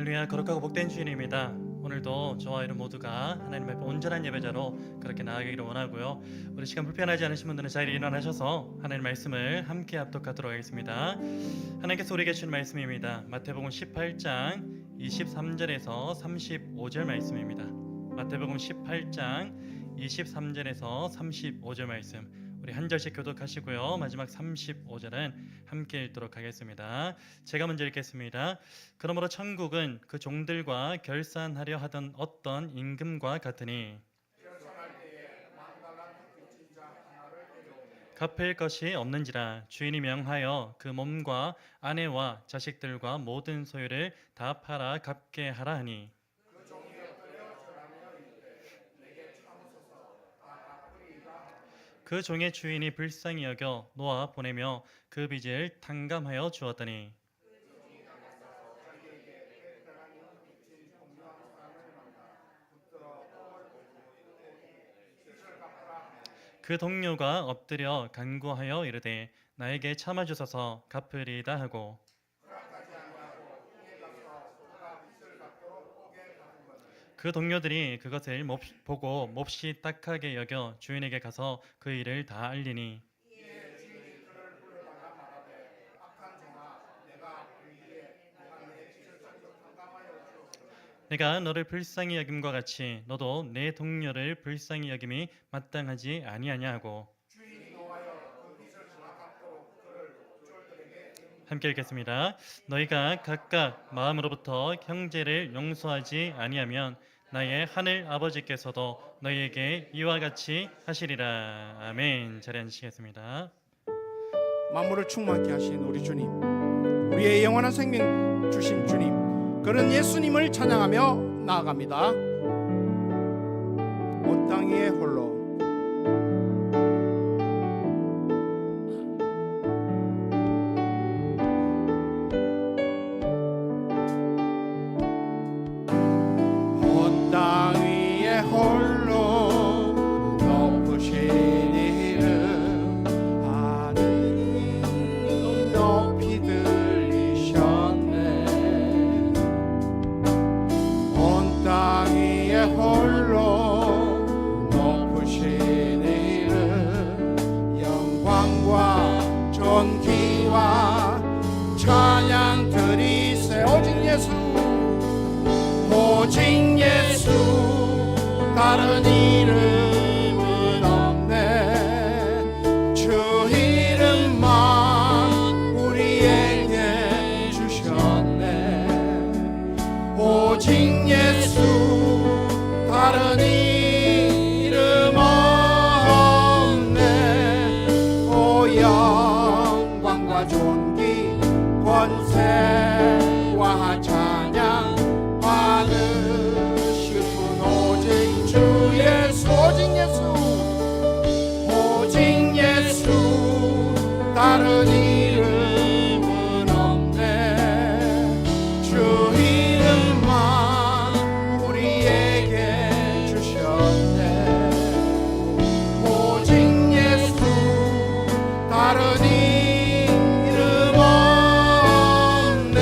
할렐루야. 거룩하고 복된 주인입니다. 오늘도 저와 여러분 모두가 하나님 앞에 온전한 예배자로 그렇게 나아가기를 원하고요. 우리 시간 불편하지 않으신 분들은 자리에 일어나셔서 하나님 말씀을 함께 합독하도록 하겠습니다. 하나님께서 우리에게 주신 말씀입니다. 마태복음 18장 23절에서 35절 말씀입니다. 마태복음 18장 23절에서 35절 말씀, 우리 한 절씩 교독하시고요. 마지막 35절은 함께 읽도록 하겠습니다. 제가 먼저 읽겠습니다. 그러므로 천국은 그 종들과 결산하려 하던 어떤 임금과 같으니 갚을 것이 없는지라 주인이 명하여 그 몸과 아내와 자식들과 모든 소유를 다 팔아 갚게 하라 하니 그 종의 주인이 불쌍히 여겨 놓아 보내며 그 빚을 탕감하여 주었더니 그 동료가 엎드려 간구하여 이르되 나에게 참아주소서 갚으리이다 하고 그 동료들이 그것을 보고 몹시 딱하게 여겨 주인에게 가서 그 일을 다 알리니 내가 너를 불쌍히 여김과 같이 너도 내 동료를 불쌍히 여김이 마땅하지 아니하냐 하고. 함께 읽겠습니다. 너희가 각각 마음으로부터 형제를 용서하지 아니하면 나의 하늘 아버지께서도 너희에게 이와 같이 하시리라. 아멘. 자리에 앉으시겠습니다. 만물을 충만케 하신 우리 주님, 우리의 영원한 생명 주신 주님, 그런 예수님을 찬양하며 나아갑니다. 온 땅 위에 홀로 찬양 드리세. 오직 예수 다른 이름은 없네. 주 이름만 우리에게 주셨네. 오직 예수 다른 이름 없네. 오 영광과 존귀 권세와 찬양 받으실 분 오직 주 예수. 오직 예수 다른 이름은 없네. 주 이름만 우리에게 주셨네. 오직 예수 다른 이름 없네.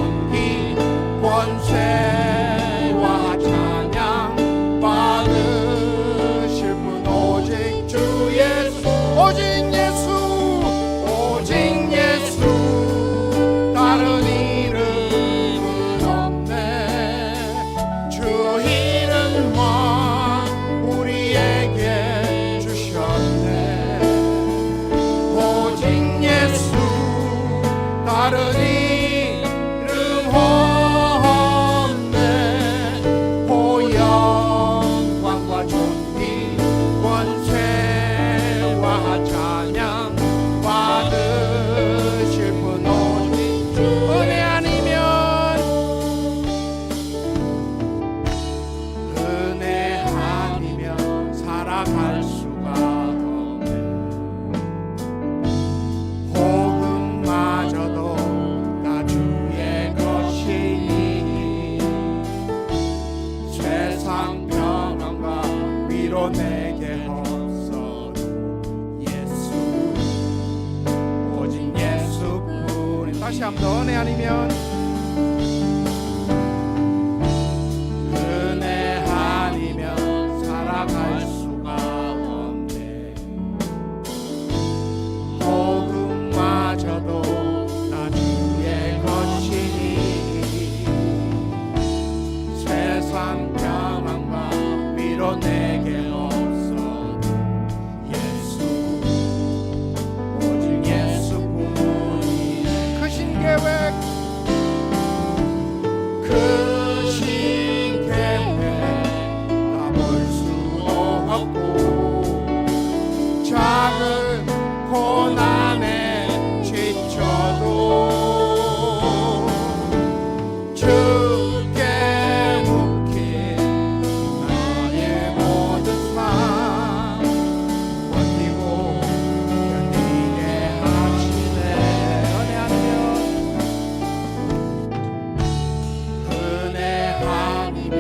존귀 권세와 찬양 받으실 분 오직 주 예수 오직 예수 오직 예수 다른 이름은 없네 주 이름만 우리에게 주셨네 오직 예수 다른 이름 없네 오 영광과 존귀 권세와 찬양 받으실 분 오직 주 은혜 아니면 살아갈 수가 없네 복음마저도 다 주의 것이니 세상 평안과 위로 내게 없어도 예수 오직 예수뿐 다시 한번 더 은혜 아니면 은혜 아니면 살아갈 수가 없네 복음마저도 다 주의 것이니 세상 평안과 위로 내게 없어도 예수 오직 예수뿐이네 크신 계획 크신 계획 다 볼 수도 없고 작은 고난에 지쳐도 주께 묵힌 나의 모든 삶 버티고 견디게 하시네 은혜 아니면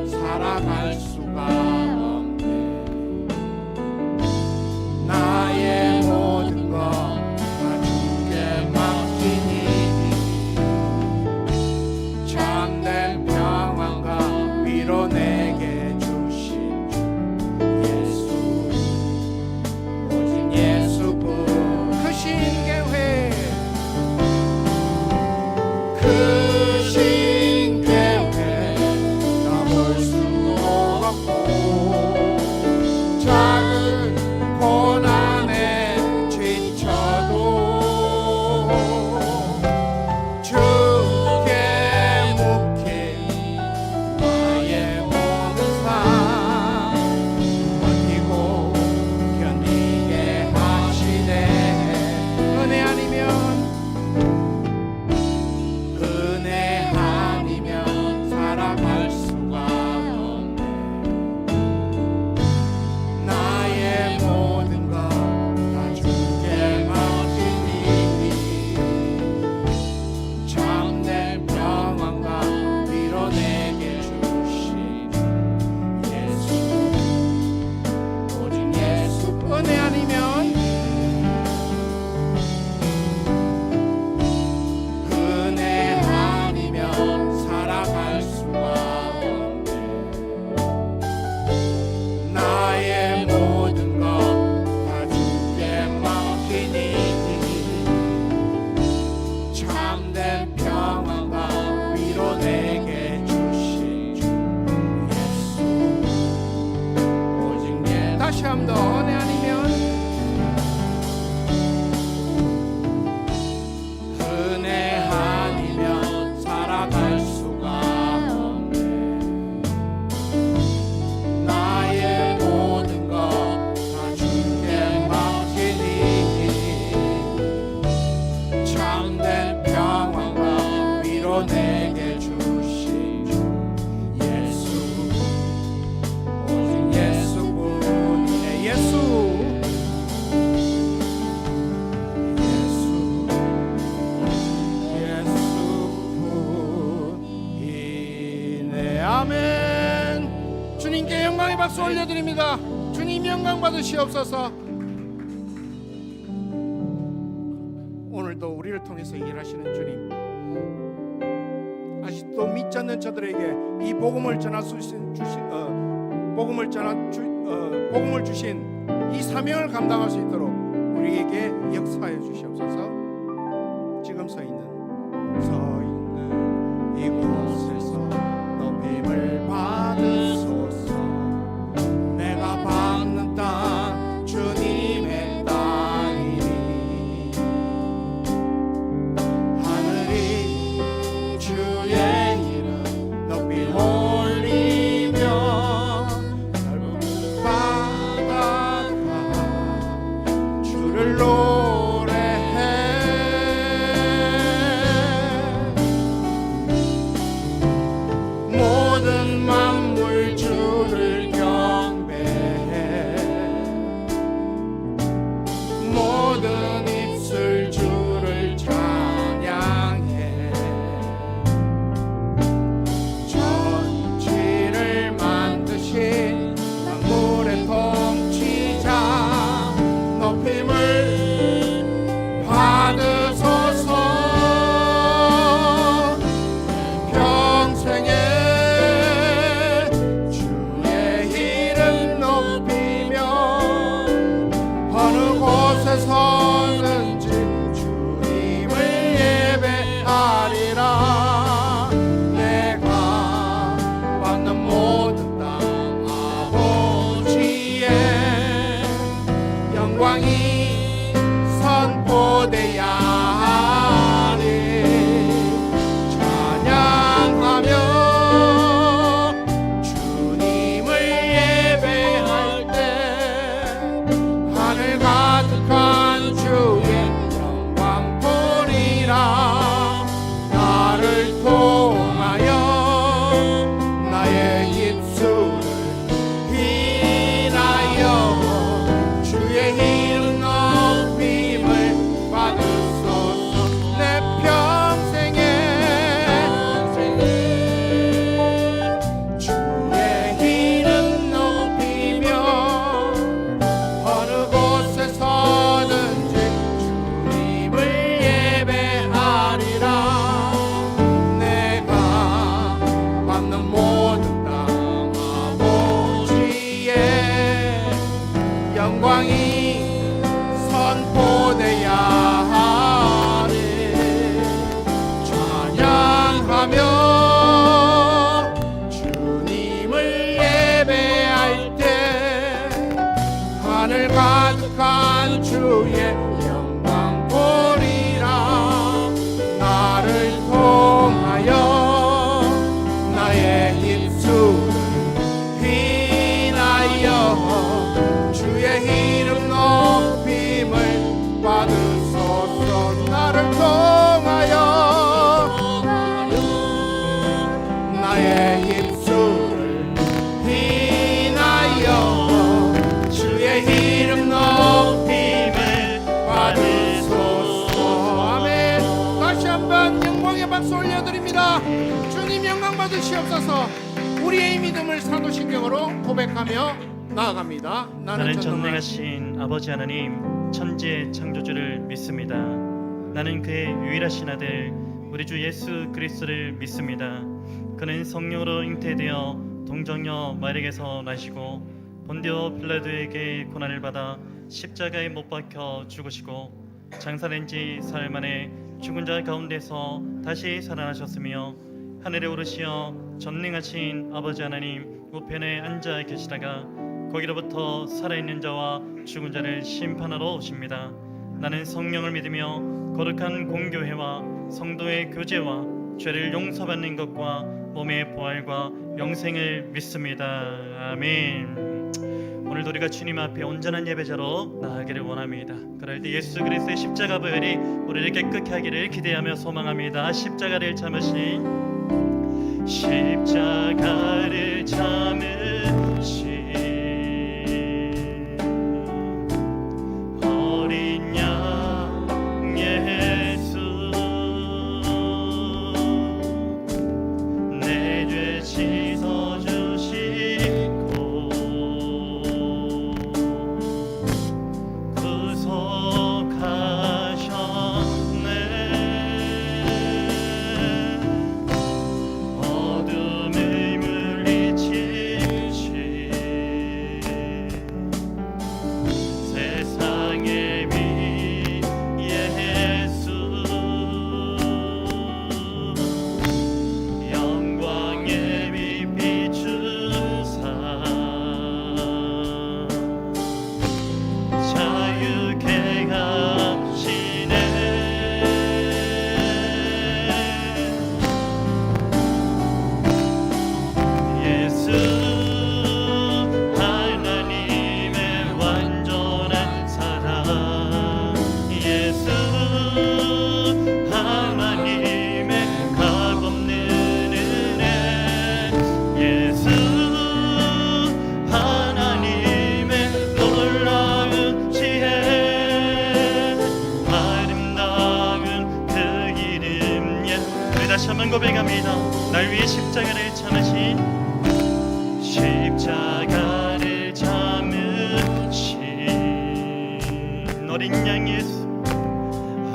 살아갈 수가 없네 나의 모든 것 다 주께 맡기니 참된 평안과 위로 내게 주신 주 예수 오직 예수뿐 크신 계획 크신 계획 다 볼 수도 없고 작은 고난에 지쳐도 주께 묵힌 나의 모든 삶 버티고 견디게 하시네 은혜 아니면 살아갈 수가 없네 나의 모든 것 다 주께 맡기니 참된 평안과 위로 내게 주신 예수 오직 예수 은혜 아니면 은혜 아니면 살아갈 수가 없네 나의 모든 것 다 주께 맡기니 참된 평안과 위로 내게 주신 주 예수 오직 다시 한번 더 은혜 아니면 은혜 아니면 살아갈 수가 없네 나의 모든 것 다 주께 맡기니 참된 평안과 위로 내게 주신 주 예수 오직 예수뿐이네 예수 예수뿐이네 아멘 주님께 영광의 박수 올려드립니다 주님 영광 받으시옵소서 오늘도 우리를 통해서 일하시는 주님 또 믿지 않는 저들에게 이 복음을 복음을 주신 이 사명을 감당할 수 있도록 우리에게 역사해 주시옵소서. 지금 서 있는 이곳에서 높임을 받으소서. 내가 받는 땅 주님의 땅이니 하늘이 주의 이름 높이 올리며 넓은 바다가 주를 노래해. 모든 만물 주를 경배해. 모든 입술 주를 찬양해. 천지를 만드신 만물의 통치자 높임을 받으소서. 평생에 주의 이름 높이며 어느 곳에 서든지 주님을 예배하리라. 내가 받는 모든 땅 아버지의 영광이 선포되야 하리. 찬양하며 주님을 예배할 때 하늘 가득한 주의 영광 보리라. 나를 통하여 나의 입술을 인하여 주의 이름 높임을 받으소서. 내 평생에 주의 이름 높이며 어느 곳에 서든지 주님을 예배하리라. 내가 받는 모든 땅 아버지의 영광이 선포되야 하리. 찬양하며 주님을 예배할 때 하늘 가득한 주의 영광 보리라. 나를 통하여 나의 입술을 인하여 주의 이름 높임을 받으소서. 나를 통하여 나의 입술을 인하여 주의 이름 높임을 받으소서. 아멘. 다시 한번 영광의 박수 올려드립니다. 주님 영광 받으시옵소서. 우리의 믿음을 사도신경으로 고백하며 나아갑니다. 나는 전능하신 아버지 하나님 천지의 창조주를 믿습니다. 나는 그의 유일하신 아들 우리 주 예수 그리스도를 믿습니다. 그는 성령으로 잉태되어 동정녀 마리에게서 나시고 본디오 빌라도에게 고난을 받아 십자가에 못 박혀 죽으시고 장사된 지 사흘 만에 죽은 자 가운데서 다시 살아나셨으며 하늘에 오르시어 전능하신 아버지 하나님 우편에 앉아 계시다가 거기로부터 살아있는 자와 죽은 자를 심판하러 오십니다. 나는 성령을 믿으며 거룩한 공교회와 성도의 교제와 죄를 용서받는 것과 몸의 부활과 영생을 믿습니다. 아멘. 오늘도 우리가 주님 앞에 온전한 예배자로 나아가기를 원합니다. 그럴 때 예수 그리스도의 십자가 보혈이 우리를 깨끗게 하기를 기대하며 소망합니다. 십자가를 참으신 십자가를 참으신 어린 양 예수 내 죄 씻어주시고 구속하셨네. 찬양합니다. 날 위해 십자가를 참으신 십자가를 참으신 어린 양 예수,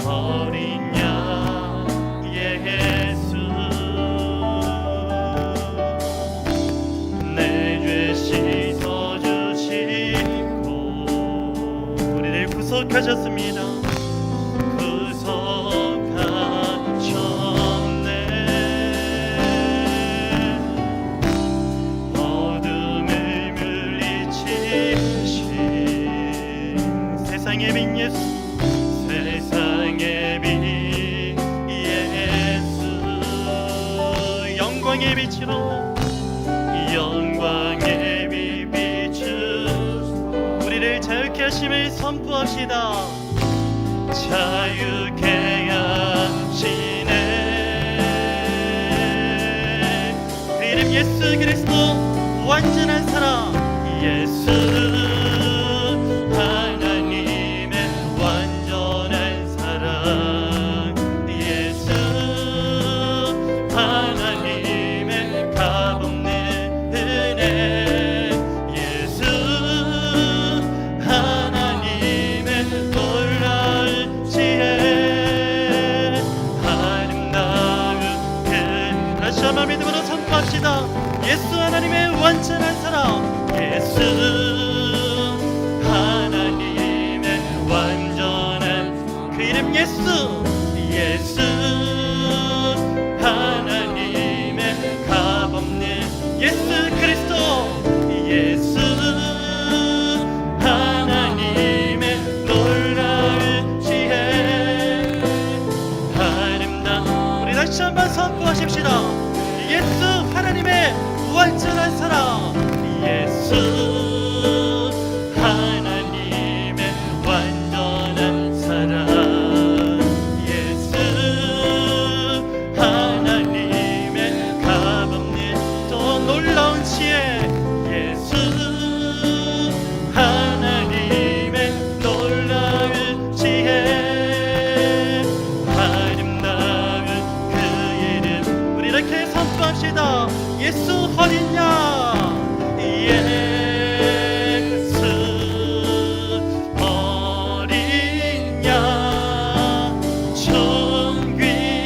어린 양 예수, 내 죄 씻어주시고 우리를 구속하셨습니다. 세상의 빛 예수, 세상의 빛 예수, 영광의 빛으로, 영광의 빛 비추 우리를 자유케 하심을 선포합시다. 자유케 하시네. 그 이름 예수 그리스도, 완전한 사랑 예수, 믿음으로 선포합시다. 예수 하나님의 완전한 사랑, 예수 하나님의 완전한 그 이름 예수, 예수 하나님의 값없는 예수 그리스도, 예수 하나님의 놀라운 지혜 아름다운. 우리 다시 한번 선포하십시다. 예수 하나님의 완전한 사랑, 예수 하나님의 완전한 사랑, 예수 하나님의 값없는 또 놀라운 지혜, 예수 하나님의 놀라운 지혜 아름다운 그 이름. 우리 이렇게 선포합시다. 예수 어린 양, 예수 어린 양,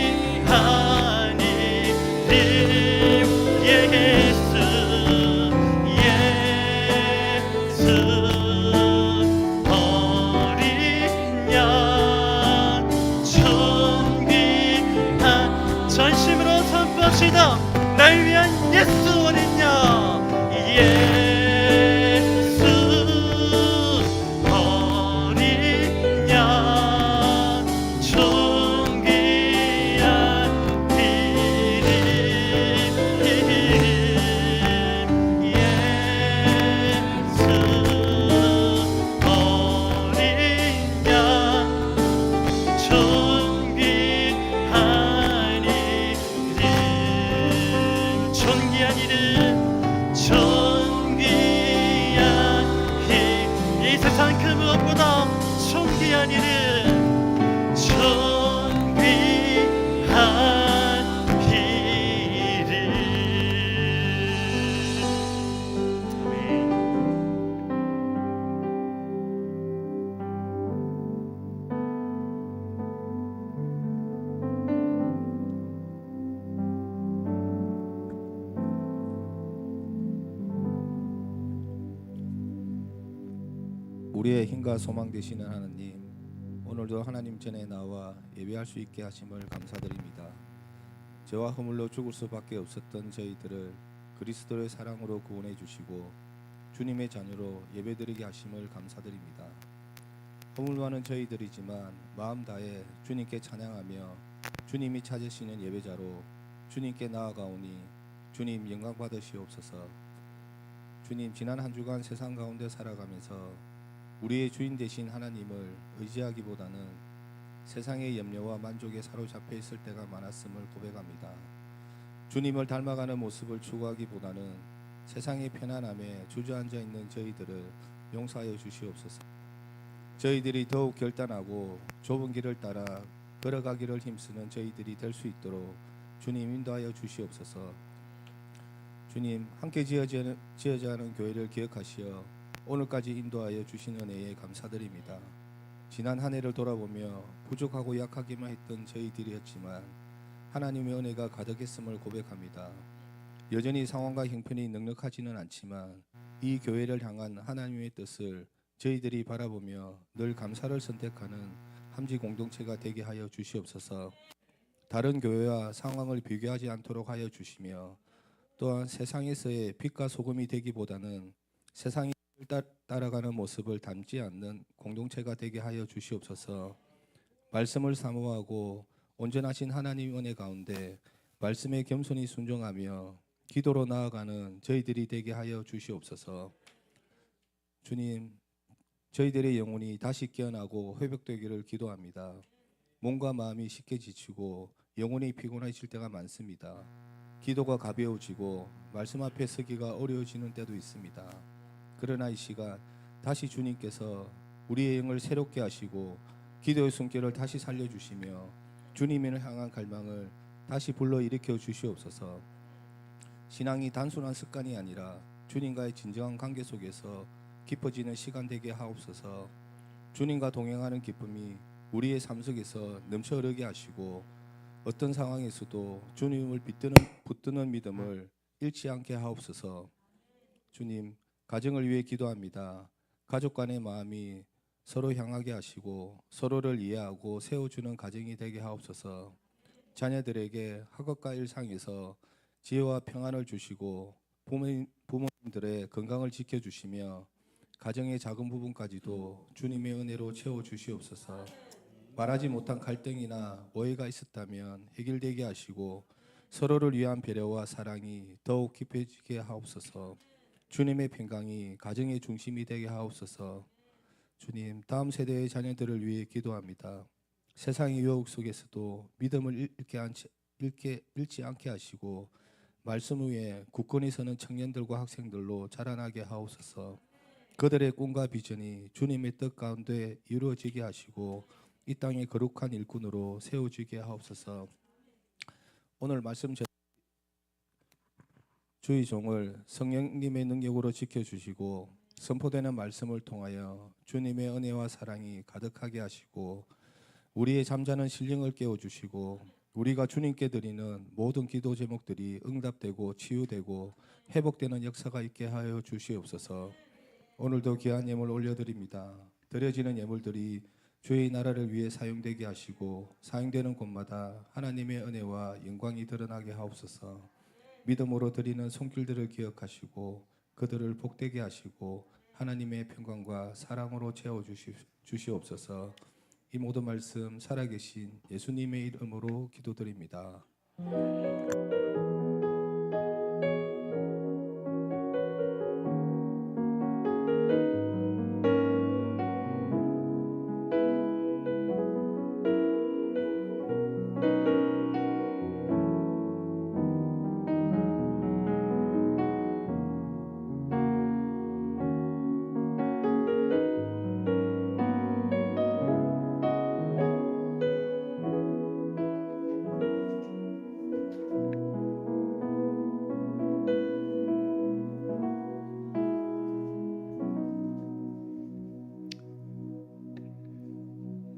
존귀한 이름 예수, 예수 어린 양, 존귀한. 전심으로 선포합시다. 날 위한 예수 어린 양, 예수 어린 양, 존귀한 이름, 예수 어린 양, 존귀한 이름, 존귀한 이름, 이 세상 그 무엇보다 존귀한 이름, 존귀한 이름. 아멘. 우리의 힘과 소망 되시는 하나님, 오늘도 하나님 전에 나와 예배할 수 있게 하심을 감사드립니다. 죄와 허물로 죽을 수밖에 없었던 저희들을 그리스도의 사랑으로 구원해 주시고 주님의 자녀로 예배드리게 하심을 감사드립니다. 허물 많은 저희들이지만 마음 다해 주님께 찬양하며 주님이 찾으시는 예배자로 주님께 나아가오니 주님 영광 받으시옵소서. 주님, 지난 한 주간 세상 가운데 살아가면서 우리의 주인 되신 하나님을 의지하기보다는 세상의 염려와 만족에 사로잡혀 있을 때가 많았음을 고백합니다. 주님을 닮아가는 모습을 추구하기보다는 세상의 편안함에 주저앉아 있는 저희들을 용서하여 주시옵소서. 저희들이 더욱 결단하고 좁은 길을 따라 걸어가기를 힘쓰는 저희들이 될 수 있도록 주님 인도하여 주시옵소서. 주님 함께 지어져 하는 교회를 기억하시어 오늘까지 인도하여 주신 은혜에 감사드립니다. 지난 한 해를 돌아보며 부족하고 약하기만 했던 저희들이었지만 하나님의 은혜가 가득했음을 고백합니다. 여전히 상황과 형편이 넉넉하지는 않지만 이 교회를 향한 하나님의 뜻을 저희들이 바라보며 늘 감사를 선택하는 함지 공동체가 되게 하여 주시옵소서. 다른 교회와 상황을 비교하지 않도록 하여 주시며 또한 세상에서의 빛과 소금이 되기보다는 세상이 따라가는 모습을 닮지 않는 공동체가 되게 하여 주시옵소서. 말씀을 사모하고 온전하신 하나님 은혜 가운데 말씀에 겸손히 순종하며 기도로 나아가는 저희들이 되게 하여 주시옵소서. 주님, 저희들의 영혼이 다시 깨어나고 회복되기를 기도합니다. 몸과 마음이 쉽게 지치고 영혼이 피곤해질 때가 많습니다. 기도가 가벼워지고 말씀 앞에 서기가 어려워지는 때도 있습니다. 그러나 이 시간 다시 주님께서 우리의 영을 새롭게 하시고 기도의 손길을 다시 살려주시며 주님을 향한 갈망을 다시 불러일으켜 주시옵소서. 신앙이 단순한 습관이 아니라 주님과의 진정한 관계 속에서 깊어지는 시간 되게 하옵소서. 주님과 동행하는 기쁨이 우리의 삶 속에서 넘쳐 흐르게 하시고 어떤 상황에서도 주님을 붙드는 믿음을 잃지 않게 하옵소서. 주님, 가정을 위해 기도합니다. 가족 간의 마음이 서로 향하게 하시고 서로를 이해하고 세워주는 가정이 되게 하옵소서. 자녀들에게 학업과 일상에서 지혜와 평안을 주시고 부모님들의 건강을 지켜주시며 가정의 작은 부분까지도 주님의 은혜로 채워주시옵소서. 말하지 못한 갈등이나 오해가 있었다면 해결되게 하시고 서로를 위한 배려와 사랑이 더욱 깊어지게 하옵소서. 주님의 평강이 가정의 중심이 되게 하옵소서. 주님, 다음 세대의 자녀들을 위해 기도합니다. 세상의 유혹 속에서도 믿음을 잃지 않게 하시고 말씀 위에 굳건히 서는 청년들과 학생들로 자라나게 하옵소서. 그들의 꿈과 비전이 주님의 뜻 가운데 이루어지게 하시고 이 땅의 거룩한 일꾼으로 세워지게 하옵소서. 오늘 말씀 주의 종을 성령님의 능력으로 지켜주시고 선포되는 말씀을 통하여 주님의 은혜와 사랑이 가득하게 하시고 우리의 잠자는 신령을 깨워주시고 우리가 주님께 드리는 모든 기도 제목들이 응답되고 치유되고 회복되는 역사가 있게 하여 주시옵소서. 오늘도 귀한 예물 올려드립니다. 드려지는 예물들이 주의 나라를 위해 사용되게 하시고 사용되는 곳마다 하나님의 은혜와 영광이 드러나게 하옵소서. 믿음으로 드리는 손길들을 기억하시고 그들을 복되게 하시고 하나님의 평강과 사랑으로 채워주시옵소서. 이 모든 말씀 살아계신 예수님의 이름으로 기도드립니다.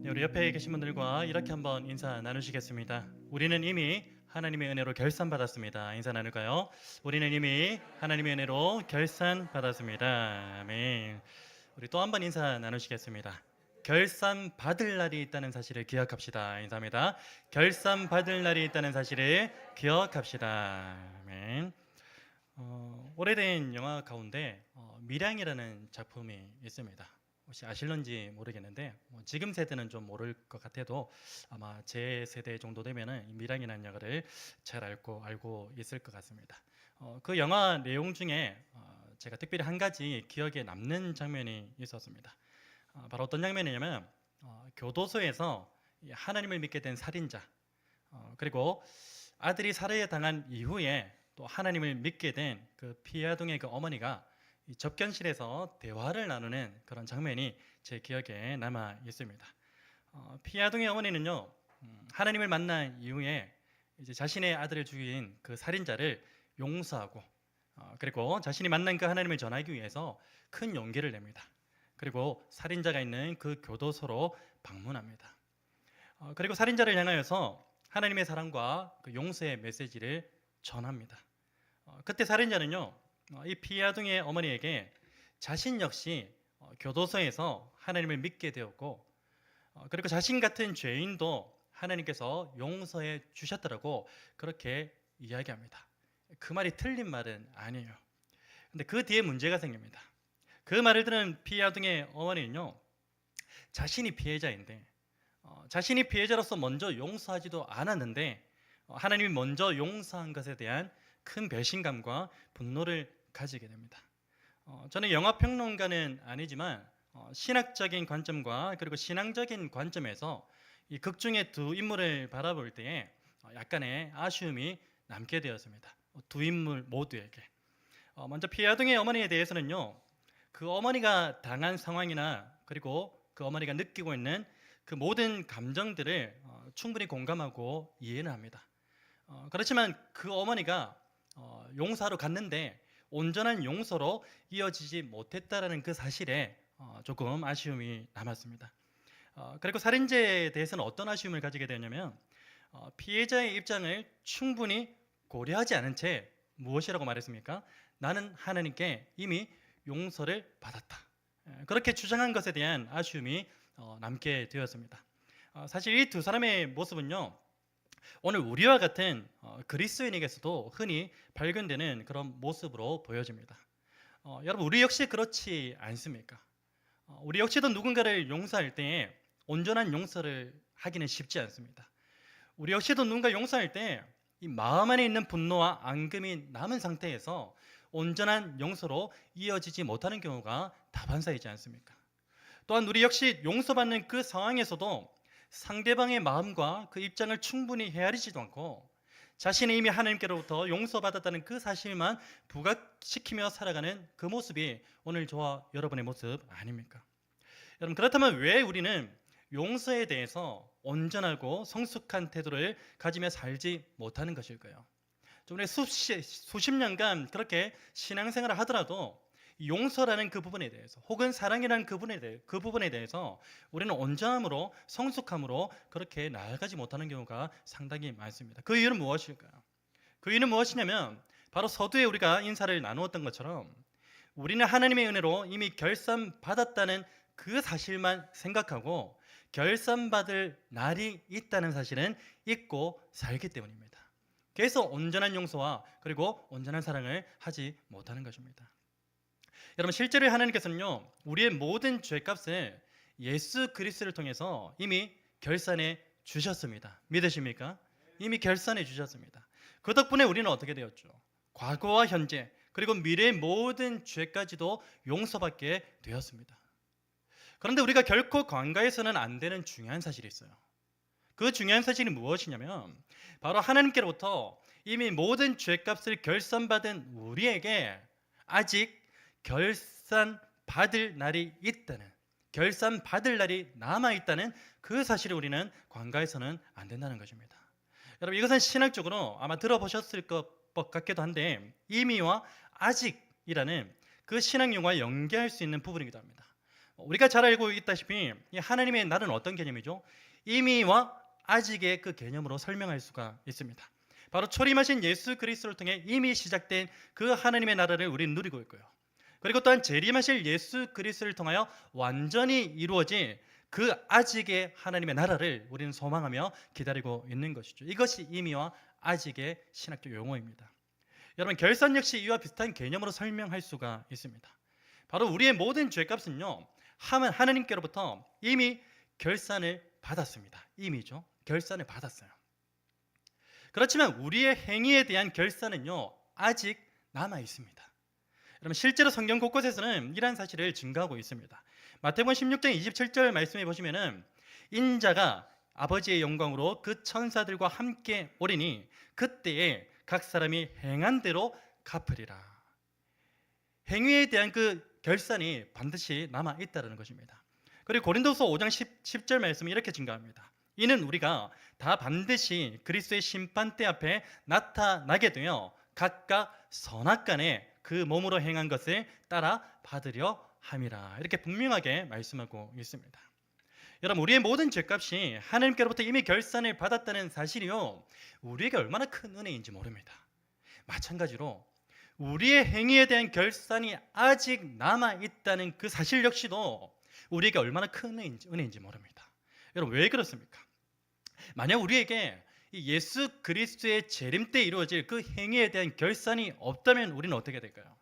네, 우리 옆에 계신 분들과 이렇게 한번 인사 나누시겠습니다. 우리는 이미 하나님의 은혜로 결산받았습니다. 인사 나눌까요? 우리는 이미 하나님의 은혜로 결산받았습니다. 아멘. 우리 또 한번 인사 나누시겠습니다. 결산 받을 날이 있다는 사실을 기억합시다. 인사합니다. 결산 받을 날이 있다는 사실을 기억합시다. 아멘. 오래된 영화 가운데 밀양이라는 작품이 있습니다. 혹시 아실런지 모르겠는데 지금 세대는 좀 모를 것 같아도 아마 제 세대 정도 되면은 밀양이라는 영화를 잘 알고 있을 것 같습니다. 그 영화 내용 중에 제가 특별히 한 가지 기억에 남는 장면이 있었습니다. 바로 어떤 장면이냐면 교도소에서 하나님을 믿게 된 살인자 그리고 아들이 살해 당한 이후에 또 하나님을 믿게 된 그 피아동의 그 어머니가 이 접견실에서 대화를 나누는 그런 장면이 제 기억에 남아 있습니다. 피아동의 어머니는요 하나님을 만난 이후에 이제 자신의 아들을 죽인 그 살인자를 용서하고 그리고 자신이 만난 그 하나님을 전하기 위해서 큰 용기를 냅니다. 그리고 살인자가 있는 그 교도소로 방문합니다. 그리고 살인자를 향하여서 하나님의 사랑과 그 용서의 메시지를 전합니다. 그때 살인자는요, 이 피해 아동의 어머니에게 자신 역시 교도소에서 하나님을 믿게 되었고, 그리고 자신 같은 죄인도 하나님께서 용서해 주셨더라고 그렇게 이야기합니다. 그 말이 틀린 말은 아니에요. 근데 그 뒤에 문제가 생깁니다. 그 말을 들은 피해 아동의 어머니는요, 자신이 피해자인데 자신이 피해자로서 먼저 용서하지도 않았는데 하나님이 먼저 용서한 것에 대한 큰 배신감과 분노를 가지게 됩니다. 저는 영화 평론가는 아니지만 신학적인 관점과 그리고 신앙적인 관점에서 이 극 중의 두 인물을 바라볼 때에 약간의 아쉬움이 남게 되었습니다. 두 인물 모두에게. 먼저 피해 아동의 어머니에 대해서는요, 그 어머니가 당한 상황이나 그리고 그 어머니가 느끼고 있는 그 모든 감정들을 충분히 공감하고 이해는 합니다. 그렇지만 그 어머니가 용서하러 갔는데 온전한 용서로 이어지지 못했다라는 그 사실에 조금 아쉬움이 남았습니다. 그리고 살인죄에 대해서는 어떤 아쉬움을 가지게 되냐면 피해자의 입장을 충분히 고려하지 않은 채 무엇이라고 말했습니까? 나는 하나님께 이미 용서를 받았다. 그렇게 주장한 것에 대한 아쉬움이 남게 되었습니다. 사실 이 두 사람의 모습은요, 오늘 우리와 같은 그리스도인에게서도 흔히 발견되는 그런 모습으로 보여집니다. 여러분, 우리 역시 그렇지 않습니까? 우리 역시도 누군가를 용서할 때 온전한 용서를 하기는 쉽지 않습니다. 우리 역시도 누군가 용서할 때 이 마음 안에 있는 분노와 앙금이 남은 상태에서 온전한 용서로 이어지지 못하는 경우가 다반사이지 않습니까? 또한 우리 역시 용서받는 그 상황에서도 상대방의 마음과 그 입장을 충분히 헤아리지도 않고 자신이 이미 하나님께로부터 용서받았다는 그 사실만 부각시키며 살아가는 그 모습이 오늘 저와 여러분의 모습 아닙니까? 여러분, 그렇다면 왜 우리는 용서에 대해서 온전하고 성숙한 태도를 가지며 살지 못하는 것일까요? 우리 수십 년간 그렇게 신앙생활을 하더라도 용서라는 그 부분에 대해서 혹은 사랑이라는 그 부분에 대해서 우리는 온전함으로 성숙함으로 그렇게 나아가지 못하는 경우가 상당히 많습니다. 그 이유는 무엇일까요? 그 이유는 무엇이냐면 바로 서두에 우리가 인사를 나누었던 것처럼 우리는 하나님의 은혜로 이미 결산받았다는 그 사실만 생각하고 결산받을 날이 있다는 사실은 잊고 살기 때문입니다. 그래서 온전한 용서와 그리고 온전한 사랑을 하지 못하는 것입니다. 여러분, 실제로 하나님께서는요, 우리의 모든 죄값을 예수 그리스도를 통해서 이미 결산해 주셨습니다. 믿으십니까? 이미 결산해 주셨습니다. 그 덕분에 우리는 어떻게 되었죠? 과거와 현재 그리고 미래의 모든 죄까지도 용서받게 되었습니다. 그런데 우리가 결코 관가해서는 안 되는 중요한 사실이 있어요. 그 중요한 사실이 무엇이냐면 바로 하나님께로부터 이미 모든 죄값을 결산받은 우리에게 아직 결산받을 날이 있다는, 결산받을 날이 남아있다는 그 사실을 우리는 관가해서는 안 된다는 것입니다. 여러분, 이것은 신학적으로 아마 들어보셨을 것 같기도 한데 이미와 아직이라는 그 신학 용어와 연계할 수 있는 부분이기도 합니다. 우리가 잘 알고 있다시피 하나님의 날은 어떤 개념이죠? 이미와 아직의 그 개념으로 설명할 수가 있습니다. 바로 초림하신 예수 그리스도를 통해 이미 시작된 그 하나님의 나라를 우리는 누리고 있고요. 그리고 또한 재림하실 예수 그리스도를 통하여 완전히 이루어진 그 아직의 하나님의 나라를 우리는 소망하며 기다리고 있는 것이죠. 이것이 이미와 아직의 신학적 용어입니다. 여러분, 결산 역시 이와 비슷한 개념으로 설명할 수가 있습니다. 바로 우리의 모든 죄값은요, 하나님께로부터 이미 결산을 받았습니다. 이미죠. 결산을 받았어요. 그렇지만 우리의 행위에 대한 결산은요, 아직 남아 있습니다. 여러분, 실제로 성경 곳곳에서는 이러한 사실을 증거하고 있습니다. 마태복음 16장 27절 말씀해 보시면은 인자가 아버지의 영광으로 그 천사들과 함께 오리니 그때에 각 사람이 행한 대로 갚으리라. 행위에 대한 그 결산이 반드시 남아 있다는 것입니다. 그리고 고린도서 5장 10절 말씀이 이렇게 증가합니다. 이는 우리가 다 반드시 그리스도의 심판대 앞에 나타나게 되어 각각 선악간에 그 몸으로 행한 것을 따라 받으려 함이라. 이렇게 분명하게 말씀하고 있습니다. 여러분, 우리의 모든 죄값이 하나님께로부터 이미 결산을 받았다는 사실이요, 우리에게 얼마나 큰 은혜인지 모릅니다. 마찬가지로 우리의 행위에 대한 결산이 아직 남아있다는 그 사실 역시도 우리에게 얼마나 큰 은혜인지 모릅니다. 여러분, 왜 그렇습니까? 만약 우리에게 이 예수 그리스도의 재림 때 이루어질 그 행위에 대한 결산이 없다면 우리는 어떻게 될까요?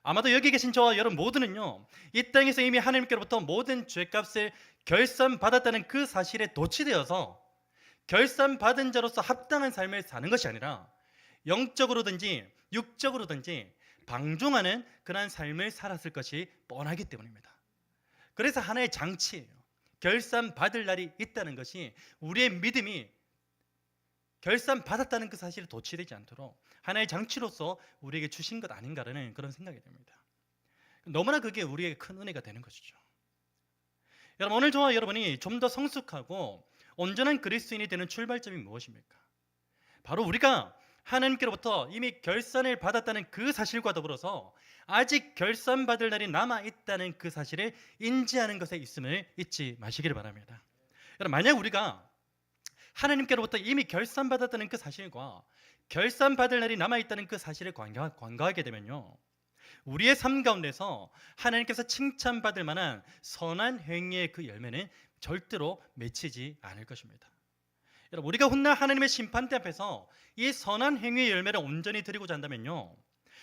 아마도 여기 계신 저와 여러분 모두는요, 이 땅에서 이미 하나님께로부터 모든 죄값을 결산받았다는 그 사실에 도취되어서 결산받은 자로서 합당한 삶을 사는 것이 아니라 영적으로든지 육적으로든지 방종하는 그러한 삶을 살았을 것이 뻔하기 때문입니다. 그래서 하나의 장치예요. 결산받을 날이 있다는 것이 우리의 믿음이 결산받았다는 그 사실에 도취되지 않도록 하나의 장치로서 우리에게 주신 것 아닌가라는 그런 생각이 듭니다. 너무나 그게 우리에게 큰 은혜가 되는 것이죠. 여러분, 오늘 저와 여러분이 좀 더 성숙하고 온전한 그리스도인이 되는 출발점이 무엇입니까? 바로 우리가 하나님께로부터 이미 결산을 받았다는 그 사실과 더불어서 아직 결산받을 날이 남아있다는 그 사실을 인지하는 것에 있음을 잊지 마시기를 바랍니다. 여러분, 만약 우리가 하나님께로부터 이미 결산받았다는 그 사실과 결산받을 날이 남아있다는 그 사실을 관가하게 되면요, 우리의 삶 가운데서 하나님께서 칭찬받을 만한 선한 행위의 그 열매는 절대로 맺히지 않을 것입니다. 여러분, 우리가 훗날 하나님의 심판대 앞에서 이 선한 행위의 열매를 온전히 드리고자 한다면요,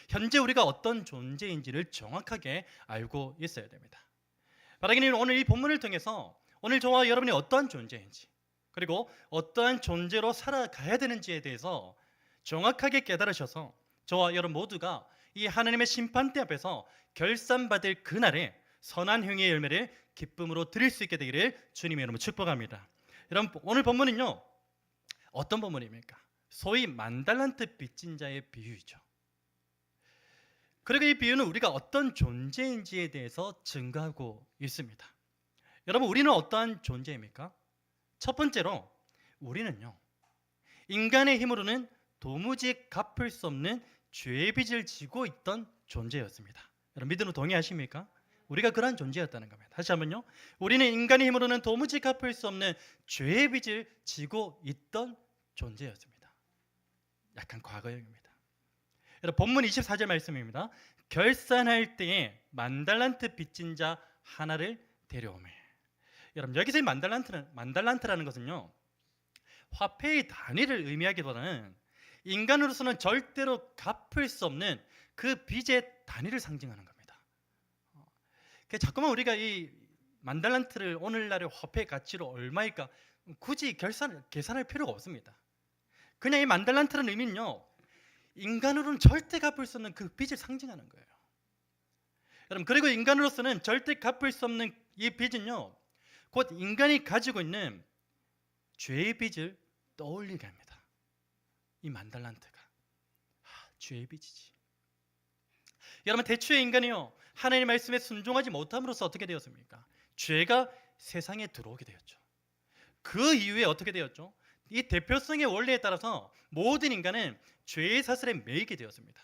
현재 우리가 어떤 존재인지를 정확하게 알고 있어야 됩니다. 바라기는 오늘 이 본문을 통해서 오늘 저와 여러분이 어떠한 존재인지, 그리고 어떠한 존재로 살아가야 되는지에 대해서 정확하게 깨달으셔서 저와 여러분 모두가 이 하나님의 심판대 앞에서 결산받을 그날에 선한 행위의 열매를 기쁨으로 드릴 수 있게 되기를 주님의 이름으로 축복합니다. 여러분, 오늘 본문은요, 어떤 본문입니까? 소위 만달란트 빚진 자의 비유이죠. 그리고 이 비유는 우리가 어떤 존재인지에 대해서 증거하고 있습니다. 여러분, 우리는 어떠한 존재입니까? 첫 번째로 우리는요, 인간의 힘으로는 도무지 갚을 수 없는 죄의 빚을 지고 있던 존재였습니다. 여러분, 믿음으로 동의하십니까? 우리가 그러한 존재였다는 겁니다. 다시 한번요, 우리는 인간의 힘으로는 도무지 갚을 수 없는 죄의 빚을 지고 있던 존재였습니다. 약간 과거형입니다. 여러분, 본문 24절 말씀입니다. 결산할 때에 만달란트 빚진 자 하나를 데려오매. 여러분, 여기서의 만달란트라는 것은요, 화폐의 단위를 의미하기보다는 인간으로서는 절대로 갚을 수 없는 그 빚의 단위를 상징하는 겁니다. 자꾸만 우리가 이 만달란트를 오늘날의 화폐 가치로 얼마일까 굳이 계산할 필요가 없습니다. 그냥 이 만달란트라는 의미는요, 인간으로는 절대 갚을 수 없는 그 빚을 상징하는 거예요. 여러분, 그리고 인간으로서는 절대 갚을 수 없는 이 빚은요, 곧 인간이 가지고 있는 죄의 빚을 떠올리게 합니다. 이 만달란트가 죄의 빚이지. 여러분, 대초의 인간이요, 하나님의 말씀에 순종하지 못함으로써 어떻게 되었습니까? 죄가 세상에 들어오게 되었죠. 그 이후에 어떻게 되었죠? 이 대표성의 원리에 따라서 모든 인간은 죄의 사슬에 매이게 되었습니다.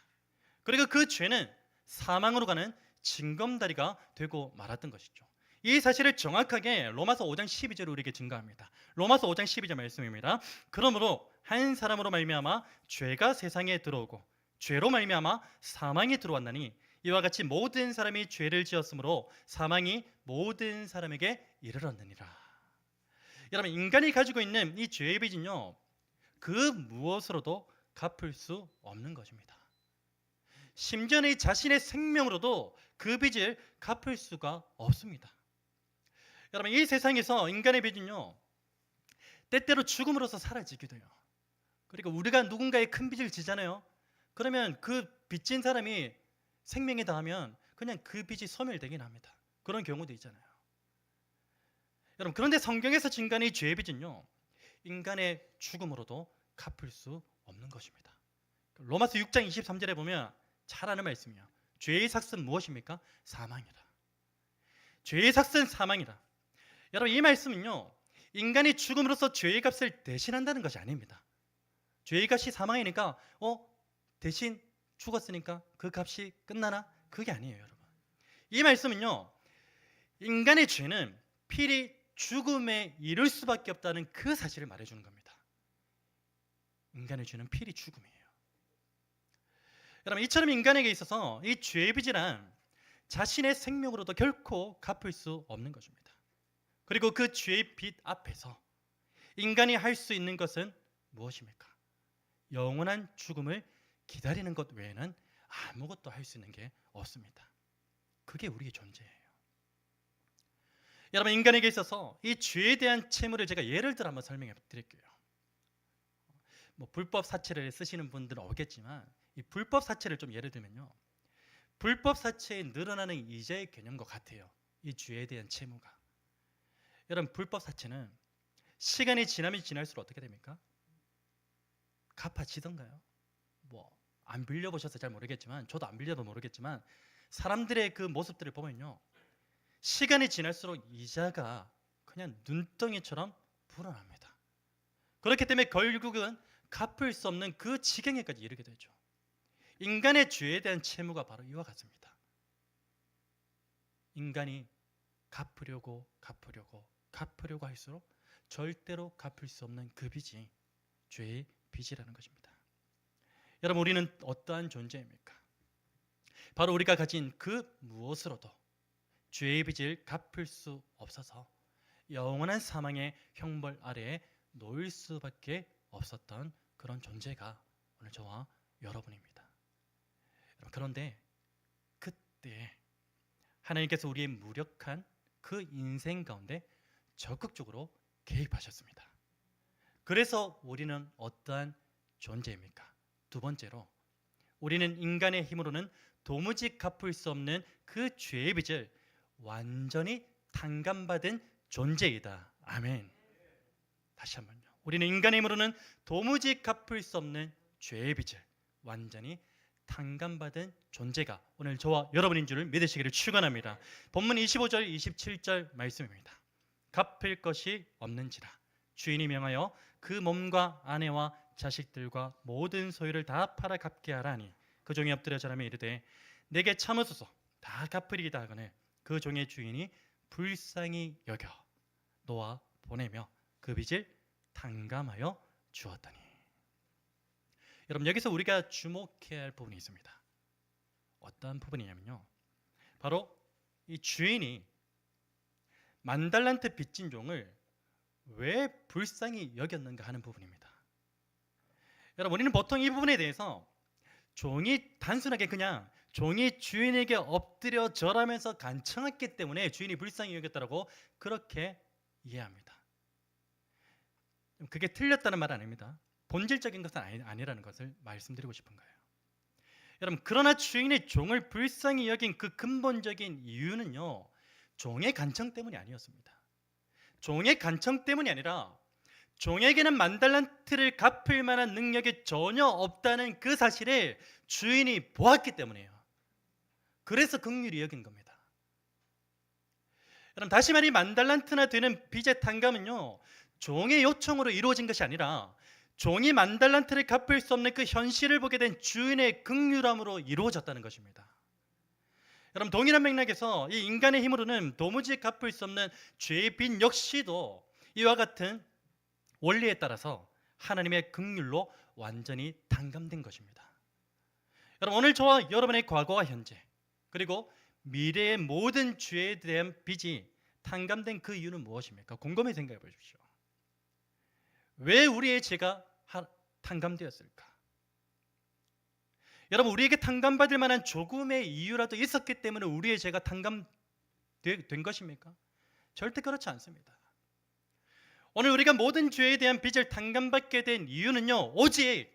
그리고 그 죄는 사망으로 가는 징검다리가 되고 말았던 것이죠. 이 사실을 정확하게 로마서 5장 12절을 우리에게 증거합니다. 로마서 5장 12절 말씀입니다. 그러므로 한 사람으로 말미암아 죄가 세상에 들어오고 죄로 말미암아 사망이 들어왔나니 이와 같이 모든 사람이 죄를 지었으므로 사망이 모든 사람에게 이르렀느니라. 여러분, 인간이 가지고 있는 이 죄의 빚은요, 그 무엇으로도 갚을 수 없는 것입니다. 심지어는 자신의 생명으로도 그 빚을 갚을 수가 없습니다. 여러분, 이 세상에서 인간의 빚은요, 때때로 죽음으로써 사라지기도 해요. 그리고 우리가 누군가의 큰 빚을 지잖아요. 그러면 그 빚진 사람이 생명에 닿으면 그냥 그 빚이 소멸되긴 합니다. 그런 경우도 있잖아요. 여러분, 그런데 성경에서 증거하는 이 죄의 빚은요, 인간의 죽음으로도 갚을 수 없는 것입니다. 로마서 6장 23절에 보면 잘 아는 말씀이에요. 죄의 삭은 무엇입니까? 사망이다. 죄의 삭은 사망이다. 여러분, 이 말씀은요, 인간이 죽음으로써 죄의 값을 대신한다는 것이 아닙니다. 죄의 값이 사망이니까 대신 죽었으니까 그 값이 끝나나? 그게 아니에요, 여러분. 이 말씀은요, 인간의 죄는 필히 죽음에 이를 수밖에 없다는 그 사실을 말해주는 겁니다. 인간의 죄는 필히 죽음이에요. 여러분, 이처럼 인간에게 있어서 이 죄의 빚이란 자신의 생명으로도 결코 갚을 수 없는 것입니다. 그리고 그 죄의 빚 앞에서 인간이 할 수 있는 것은 무엇입니까? 영원한 죽음을 기다리는 것 외에는 아무것도 할 수 있는 게 없습니다. 그게 우리의 존재예요. 여러분, 인간에게 있어서 이 죄에 대한 채무를 제가 예를 들어 한번 설명해 드릴게요. 불법 사채를 쓰시는 분들은 오겠지만 이 불법 사채를 좀 예를 들면요, 불법 사채에 늘어나는 이자의 개념과 같아요. 이 죄에 대한 채무가. 여러분, 불법 사채는 시간이 지나면 지날수록 어떻게 됩니까? 갚아지던가요? 안 빌려보셔서 잘 모르겠지만, 저도 안 빌려도 모르겠지만, 사람들의 그 모습들을 보면요, 시간이 지날수록 이자가 그냥 눈덩이처럼 불어납니다. 그렇기 때문에 결국은 갚을 수 없는 그 지경에까지 이르게 되죠. 인간의 죄에 대한 채무가 바로 이와 같습니다. 인간이 갚으려고 할수록 절대로 갚을 수 없는 그 빚이 죄의 빚이라는 것입니다. 여러분, 우리는 어떠한 존재입니까? 바로 우리가 가진 그 무엇으로도 죄의 빚을 갚을 수 없어서 영원한 사망의 형벌 아래에 놓일 수밖에 없었던 그런 존재가 오늘 저와 여러분입니다. 그런데 그때 하나님께서 우리의 무력한 그 인생 가운데 적극적으로 개입하셨습니다. 그래서 우리는 어떠한 존재입니까? 두 번째로, 우리는 인간의 힘으로는 도무지 갚을 수 없는 그 죄의 빚을 완전히 탕감받은 존재이다. 아멘. 다시 한번요. 우리는 인간의 힘으로는 도무지 갚을 수 없는 죄의 빚을 완전히 탕감받은 존재가 오늘 저와 여러분인 줄을 믿으시기를 축원합니다. 본문 25절 27절 말씀입니다. 갚을 것이 없는지라 주인이 명하여 그 몸과 아내와 자식들과 모든 소유를 다 팔아 갚게 하라니 그 종이 엎드려 절하며 이르되 내게 참으소서 다 갚으리이다 하거늘 그 종의 주인이 불쌍히 여겨 놓아 보내며 그 빚을 탕감하여 주었더니. 여러분, 여기서 우리가 주목해야 할 부분이 있습니다. 어떠한 부분이냐면요, 바로 이 주인이 10,000달란트 빚진 종을 왜 불쌍히 여겼는가 하는 부분입니다. 여러분, 우리는 보통 이 부분에 대해서 종이 단순하게 그냥 종이 주인에게 엎드려 절하면서 간청했기 때문에 주인이 불쌍히 여겼다라고 그렇게 이해합니다. 그게 틀렸다는 말은 아닙니다. 본질적인 것은 아니라는 것을 말씀드리고 싶은 거예요. 여러분, 그러나 주인의 종을 불쌍히 여긴 그 근본적인 이유는요, 종의 간청 때문이 아니었습니다. 종의 간청 때문이 아니라 종에게는 10,000달란트를 갚을 만한 능력이 전혀 없다는 그 사실을 주인이 보았기 때문이에요. 그래서 긍휼히 여긴 겁니다. 여러분, 다시 말해 10,000달란트나 되는 빚의 탕감은요, 종의 요청으로 이루어진 것이 아니라 종이 10,000달란트를 갚을 수 없는 그 현실을 보게 된 주인의 긍휼함으로 이루어졌다는 것입니다. 여러분, 동일한 맥락에서 이 인간의 힘으로는 도무지 갚을 수 없는 죄의 빚 역시도 이와 같은 원리에 따라서 하나님의 긍휼로 완전히 탕감된 것입니다. 여러분, 오늘 저와 여러분의 과거와 현재 그리고 미래의 모든 죄에 대한 빚이 탕감된 그 이유는 무엇입니까? 곰곰이 생각해 보십시오. 왜 우리의 죄가 탕감되었을까? 여러분, 우리에게 탕감받을 만한 조금의 이유라도 있었기 때문에 우리의 죄가 탕감된 것입니까? 절대 그렇지 않습니다. 오늘 우리가 모든 죄에 대한 빚을 탕감받게 된 이유는요, 오직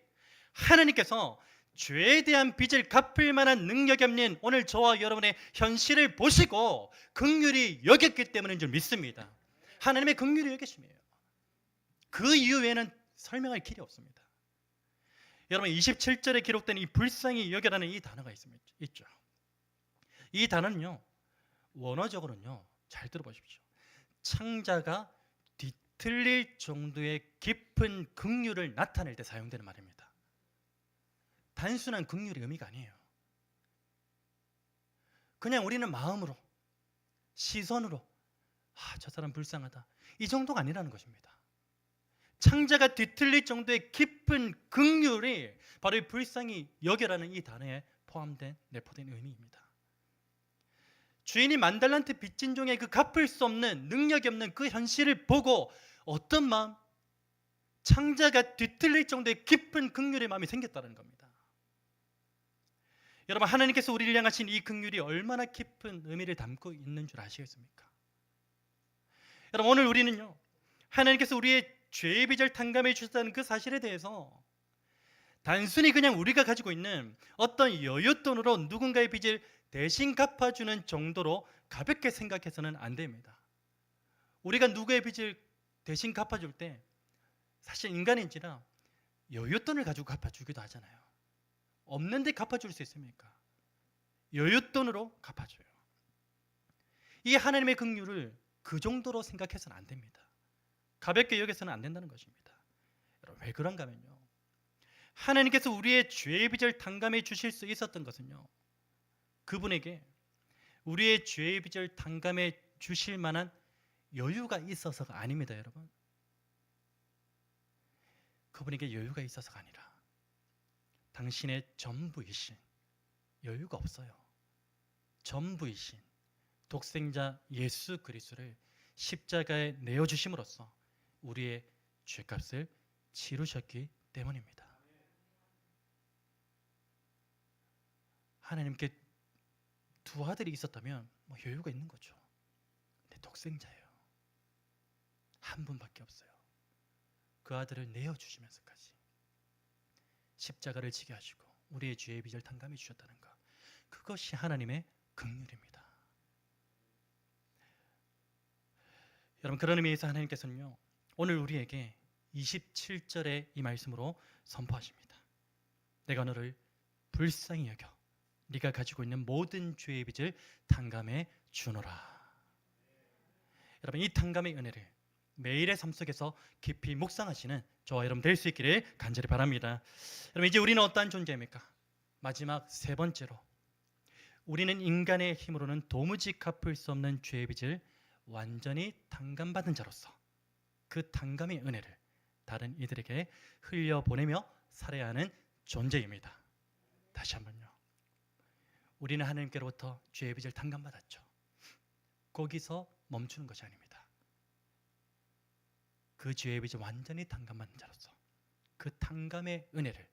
하나님께서 죄에 대한 빚을 갚을 만한 능력이 없는 오늘 저와 여러분의 현실을 보시고 긍휼히 여겼기 때문인 줄 믿습니다. 하나님의 긍휼히 여기심이에요. 그 이유 외에는 설명할 길이 없습니다. 여러분, 27절에 기록된 이 불쌍히 여겨라는 이 단어가 있죠. 이 단어는요, 원어적으로는요, 잘 들어보십시오. 창자가 뒤틀릴 정도의 깊은 긍휼을 나타낼 때 사용되는 말입니다. 단순한 긍휼의 의미가 아니에요. 그냥 우리는 마음으로, 시선으로 저 사람 불쌍하다, 이 정도가 아니라는 것입니다. 창자가 뒤틀릴 정도의 깊은 긍휼이 바로 이 불쌍히 여겨라는 이 단어에 포함된 내포된 의미입니다. 주인이 만달란트 빚진 종의 그 갚을 수 없는, 능력이 없는 그 현실을 보고 어떤 마음? 창자가 뒤틀릴 정도의 깊은 긍휼의 마음이 생겼다는 겁니다. 여러분, 하나님께서 우리를 향하신 이 긍휼이 얼마나 깊은 의미를 담고 있는 줄 아시겠습니까? 여러분, 오늘 우리는요, 하나님께서 우리의 죄의 빚을 탕감해 주셨다는 그 사실에 대해서 단순히 그냥 우리가 가지고 있는 어떤 여윳돈으로 누군가의 빚을 대신 갚아주는 정도로 가볍게 생각해서는 안 됩니다. 우리가 누구의 빚을 대신 갚아줄 때 사실 인간인지라 여윳돈을 가지고 갚아주기도 하잖아요. 없는데 갚아줄 수 있습니까? 여윳돈으로 갚아줘요. 이 하나님의 긍휼을 그 정도로 생각해서는 안 됩니다. 가볍게 여겨서는 안 된다는 것입니다. 여러분, 왜 그런가 하면요, 하나님께서 우리의 죄의 빚을 탕감해 주실 수 있었던 것은요, 그분에게 우리의 죄의 빚을 탕감해 주실 만한 여유가 있어서가 아닙니다. 여러분, 그분에게 여유가 있어서가 아니라 당신의 전부이신, 여유가 없어요, 전부이신 독생자 예수 그리스도를 십자가에 내어주심으로써 우리의 죄값을 치르셨기 때문입니다. 하나님께 두 아들이 있었다면 여유가 있는 거죠. 근데 독생자예요. 한 분밖에 없어요. 그 아들을 내어주시면서까지 십자가를 지게 하시고 우리의 죄의 빚을 탕감해 주셨다는 것, 그것이 하나님의 긍휼입니다. 여러분, 그런 의미에서 하나님께서는요, 오늘 우리에게 27절의 이 말씀으로 선포하십니다. 내가 너를 불쌍히 여겨 네가 가지고 있는 모든 죄의 빚을 탕감해 주노라. 여러분, 이 탕감의 은혜를 매일의 삶 속에서 깊이 묵상하시는 저와 여러분 될 수 있기를 간절히 바랍니다. 여러분, 이제 우리는 어떠한 존재입니까? 마지막 세 번째로, 우리는 인간의 힘으로는 도무지 갚을 수 없는 죄의 빚을 완전히 탕감받은 자로서 그 탕감의 은혜를 다른 이들에게 흘려보내며 살아야 하는 존재입니다. 다시 한번요, 우리는 하나님께로부터 죄의 빚을 탕감받았죠. 거기서 멈추는 것이 아닙니다. 그 죄의 빚을 완전히 탕감받는 자로서 그 탕감의 은혜를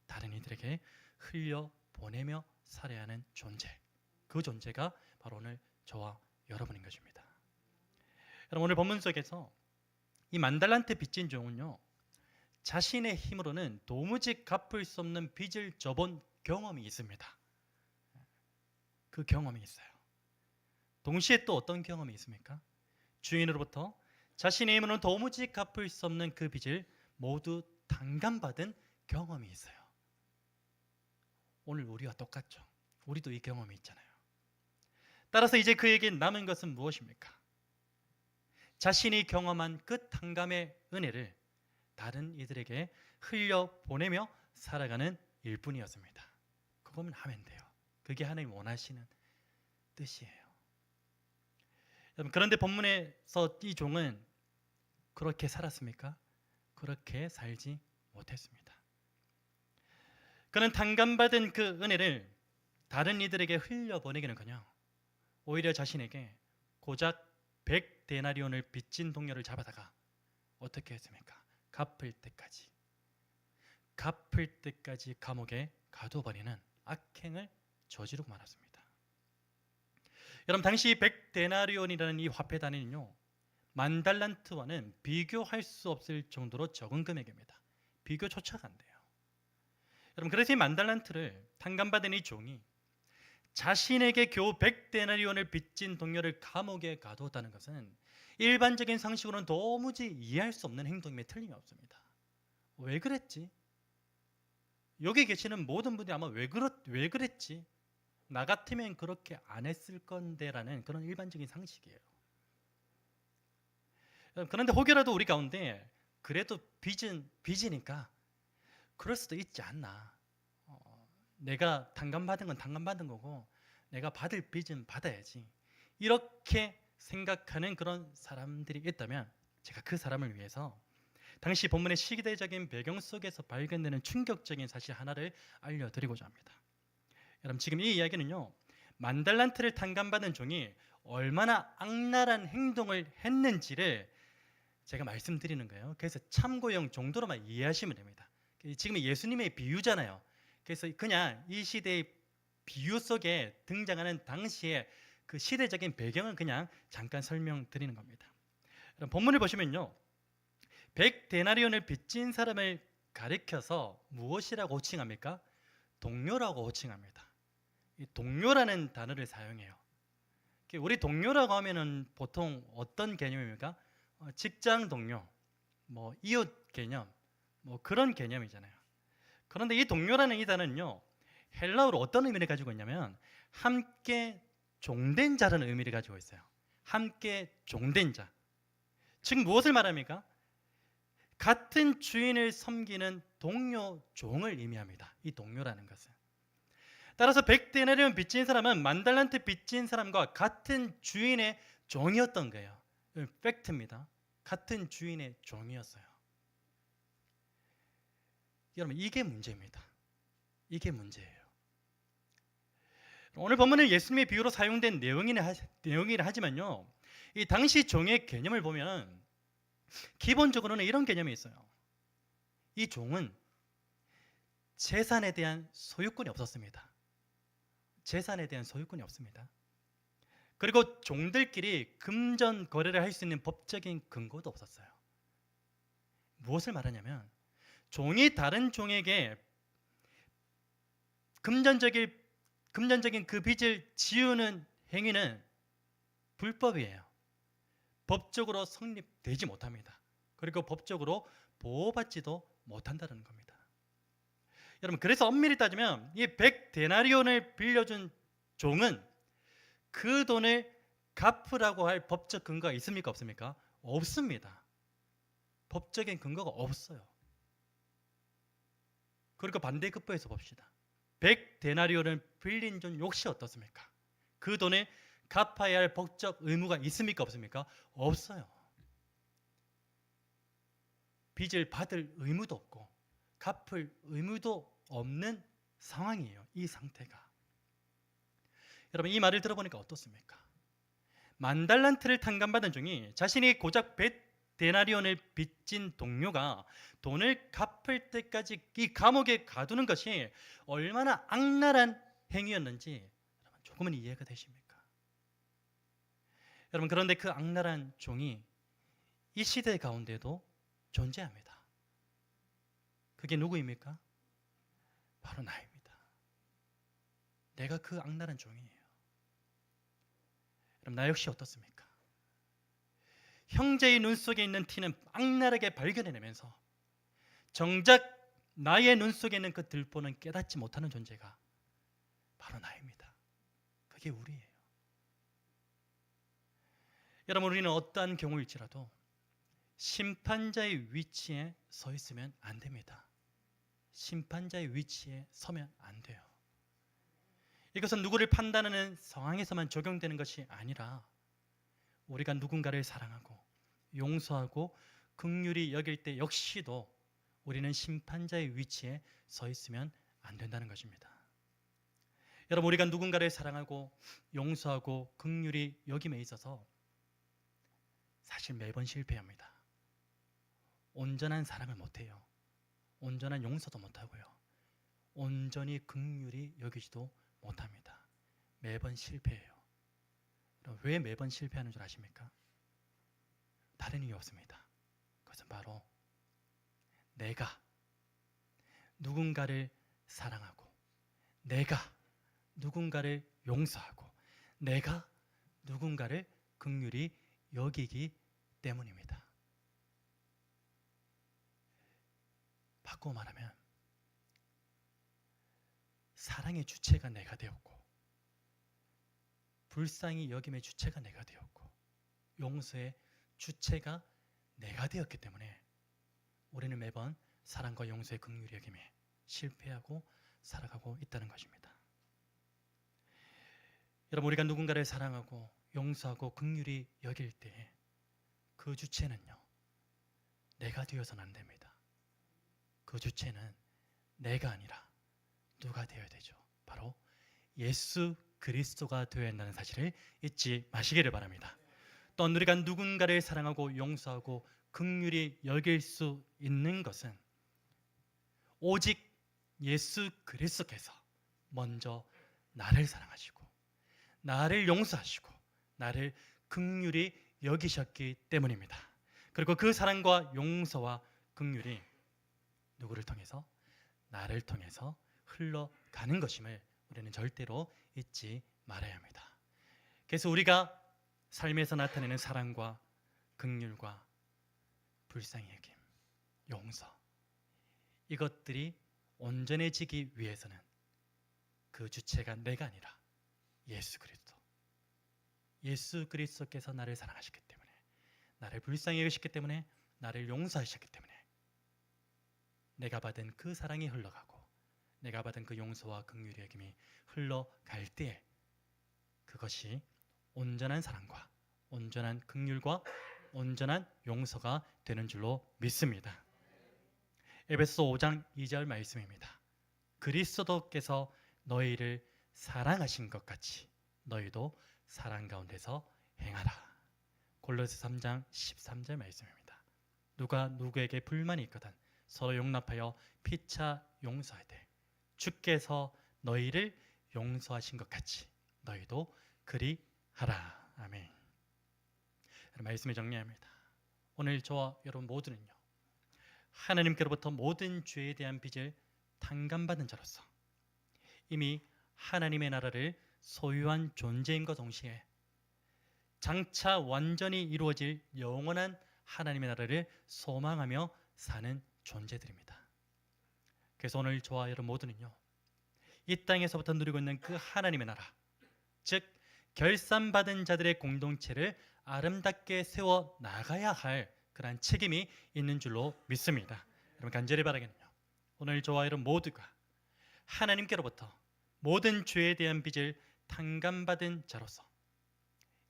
다른 이들에게 흘려보내며 살아야 하는 존재, 그 존재가 바로 오늘 저와 여러분인 것입니다. 여러분, 오늘 본문 속에서 이 만달란트 빚진 종은요, 자신의 힘으로는 도무지 갚을 수 없는 빚을 져본 경험이 있습니다. 그 경험이 있어요. 동시에 또 어떤 경험이 있습니까? 주인으로부터 자신의 힘으로는 도무지 갚을 수 없는 그 빚을 모두 탕감받은 경험이 있어요. 오늘 우리와 똑같죠. 우리도 이 경험이 있잖아요. 따라서 이제 그에게 남은 것은 무엇입니까? 자신이 경험한 그 탕감의 은혜를 다른 이들에게 흘려보내며 살아가는 일뿐이었습니다. 그것만 하면 돼요. 그게 하나님 원하시는 뜻이에요. 여러분, 그런데 본문에서 이 종은 그렇게 살았습니까? 그렇게 살지 못했습니다. 그는 탕감받은 그 은혜를 다른 이들에게 흘려보내기는커녕 오히려 자신에게 고작 100데나리온을 빚진 동료를 잡아다가 어떻게 했습니까? 갚을 때까지 감옥에 가둬버리는 악행을 저지르고 말았습니다. 여러분, 당시 100데나리온이라는 이 화폐 단위는요, 만달란트와는 비교할 수 없을 정도로 적은 금액입니다. 비교조차가 안 돼요. 여러분, 그래서 이 만달란트를 탕감받은 이 종이 자신에게 겨우 100데나리온을 빚진 동료를 감옥에 가두었다는 것은 일반적인 상식으로는 도무지 이해할 수 없는 행동임에 틀림이 없습니다. 왜 그랬지? 여기 계시는 모든 분들이 아마 왜 그랬지? 나 같으면 그렇게 안 했을 건데라는 그런 일반적인 상식이에요. 그런데 혹여라도 우리 가운데 그래도 빚이니까 그럴 수도 있지 않나. 내가 당감받은 건 당감받은 거고 내가 받을 빚은 받아야지. 이렇게 생각하는 그런 사람들이 있다면 제가 그 사람을 위해서 당시 본문의 시대적인 배경 속에서 발견되는 충격적인 사실 하나를 알려드리고자 합니다. 여러분, 지금 이 이야기는요, 만달란트를 탕감받은 종이 얼마나 악랄한 행동을 했는지를 제가 말씀드리는 거예요. 그래서 참고용 정도로만 이해하시면 됩니다. 지금 예수님의 비유잖아요. 그래서 그냥 이 시대의 비유 속에 등장하는 당시의 그 시대적인 배경을 그냥 잠깐 설명드리는 겁니다. 본문을 보시면요, 100데나리온을 빚진 사람을 가리켜서 무엇이라고 호칭합니까? 동료라고 호칭합니다. 이 동료라는 단어를 사용해요. 우리 동료라고 하면은 보통 어떤 개념입니까? 직장 동료, 뭐 이웃 개념, 뭐 그런 개념이잖아요. 그런데 이 동료라는 이 단어는요, 헬라어로 어떤 의미를 가지고 있냐면 함께 종된 자라는 의미를 가지고 있어요. 함께 종된 자. 즉 무엇을 말합니까? 같은 주인을 섬기는 동료, 종을 의미합니다. 이 동료라는 것은. 따라서 100데나리온 빚진 사람은 만달란트 빚진 사람과 같은 주인의 종이었던 거예요. 팩트입니다. 같은 주인의 종이었어요. 여러분, 이게 문제입니다. 이게 문제예요. 오늘 본문은 예수님의 비유로 사용된 내용이라 하지만요, 이 당시 종의 개념을 보면 기본적으로는 이런 개념이 있어요. 이 종은 재산에 대한 소유권이 없었습니다. 재산에 대한 소유권이 없습니다. 그리고 종들끼리 금전 거래를 할 수 있는 법적인 근거도 없었어요. 무엇을 말하냐면 종이 다른 종에게 금전적인 그 빚을 지우는 행위는 불법이에요. 법적으로 성립되지 못합니다. 그리고 법적으로 보호받지도 못한다는 겁니다. 여러분, 그래서 엄밀히 따지면 이 100데나리온을 빌려준 종은 그 돈을 갚으라고 할 법적 근거가 있습니까? 없습니까? 없습니다. 법적인 근거가 없어요. 그리고 반대급부에서 봅시다. 100데나리온을 빌린 종 역시 어떻습니까? 그 돈을 갚아야 할 법적 의무가 있습니까? 없습니까? 없어요. 빚을 받을 의무도 없고 갚을 의무도 없는 상황이에요. 이 상태가. 여러분, 이 말을 들어보니까 어떻습니까? 만달란트를 탕감받은 종이 자신이 고작 100데나리온을 빚진 동료가 돈을 갚을 때까지 이 감옥에 가두는 것이 얼마나 악랄한 행위였는지 여러분, 조금은 이해가 되십니까? 여러분, 그런데 그 악랄한 종이 이 시대 가운데도 존재합니다. 그게 누구입니까? 바로 나입니다. 내가 그 악랄한 종이에요. 여러분, 나 역시 어떻습니까? 형제의 눈 속에 있는 티는 악랄하게 발견해내면서 정작 나의 눈 속에 있는 그 들보는 깨닫지 못하는 존재가 바로 나입니다. 그게 우리예요. 여러분, 우리는 어떠한 경우일지라도 심판자의 위치에 서 있으면 안 됩니다. 심판자의 위치에 서면 안 돼요. 이것은 누구를 판단하는 상황에서만 적용되는 것이 아니라 우리가 누군가를 사랑하고 용서하고 긍휼히 여길 때 역시도 우리는 심판자의 위치에 서 있으면 안 된다는 것입니다. 여러분, 우리가 누군가를 사랑하고 용서하고 긍휼히 여김에 있어서 사실 매번 실패합니다. 온전한 사랑을 못해요. 온전한 용서도 못하고요. 온전히 긍휼히 여기지도 못합니다. 매번 실패해요. 왜 매번 실패하는 줄 아십니까? 다른 이유 없습니다. 그것은 바로 내가 누군가를 사랑하고 내가 누군가를 용서하고 내가 누군가를 긍휼히 여기기 때문입니다. 바꾸어 말하면 사랑의 주체가 내가 되었고 불쌍히 여김의 주체가 내가 되었고 용서의 주체가 내가 되었기 때문에 우리는 매번 사랑과 용서의 긍휼히 여김에 실패하고 살아가고 있다는 것입니다. 여러분, 우리가 누군가를 사랑하고 용서하고 긍휼히 여길 때 그 주체는요, 내가 되어서는 안 됩니다. 그 주체는 내가 아니라 누가 되어야 되죠? 바로 예수 그리스도가 되어야 한다는 사실을 잊지 마시기를 바랍니다. 또한 우리가 누군가를 사랑하고 용서하고 긍휼히 여길 수 있는 것은 오직 예수 그리스도께서 먼저 나를 사랑하시고 나를 용서하시고 나를 긍휼히 여기셨기 때문입니다. 그리고 그 사랑과 용서와 긍휼이 누구를 통해서? 나를 통해서 흘러가는 것임을 우리는 절대로 잊지 말아야 합니다. 그래서 우리가 삶에서 나타내는 사랑과 긍휼과 불쌍히 여김, 용서, 이것들이 온전해지기 위해서는 그 주체가 내가 아니라 예수 그리스도, 예수 그리스도께서 나를 사랑하셨기 때문에, 나를 불쌍히 여기셨기 때문에, 나를 용서하셨기 때문에 내가 받은 그 사랑이 흘러가고 내가 받은 그 용서와 긍휼의 여김이 흘러갈 때 그것이 온전한 사랑과 온전한 긍휼과 온전한 용서가 되는 줄로 믿습니다. 에베소서 5장 2절 말씀입니다. 그리스도께서 너희를 사랑하신 것 같이 너희도 사랑 가운데서 행하라. 골로새 3장 13절 말씀입니다. 누가 누구에게 불만이 있거든 서로 용납하여 피차 용서하되 주께서 너희를 용서하신 것 같이 너희도 그리 하라. 아멘. 말씀을 정리합니다. 오늘 저와 여러분 모두는요, 하나님께로부터 모든 죄에 대한 빚을 탕감받은 자로서 이미 하나님의 나라를 소유한 존재인과 동시에 장차 완전히 이루어질 영원한 하나님의 나라를 소망하며 사는 존재들입니다. 그래서 오늘 저와 여러분 모두는요, 이 땅에서부터 누리고 있는 그 하나님의 나라, 즉 결산받은 자들의 공동체를 아름답게 세워 나가야 할 그러한 책임이 있는 줄로 믿습니다. 여러분, 간절히 바라겠네요. 오늘 저와 여러분 모두가 하나님께로부터 모든 죄에 대한 빚을 탕감받은 자로서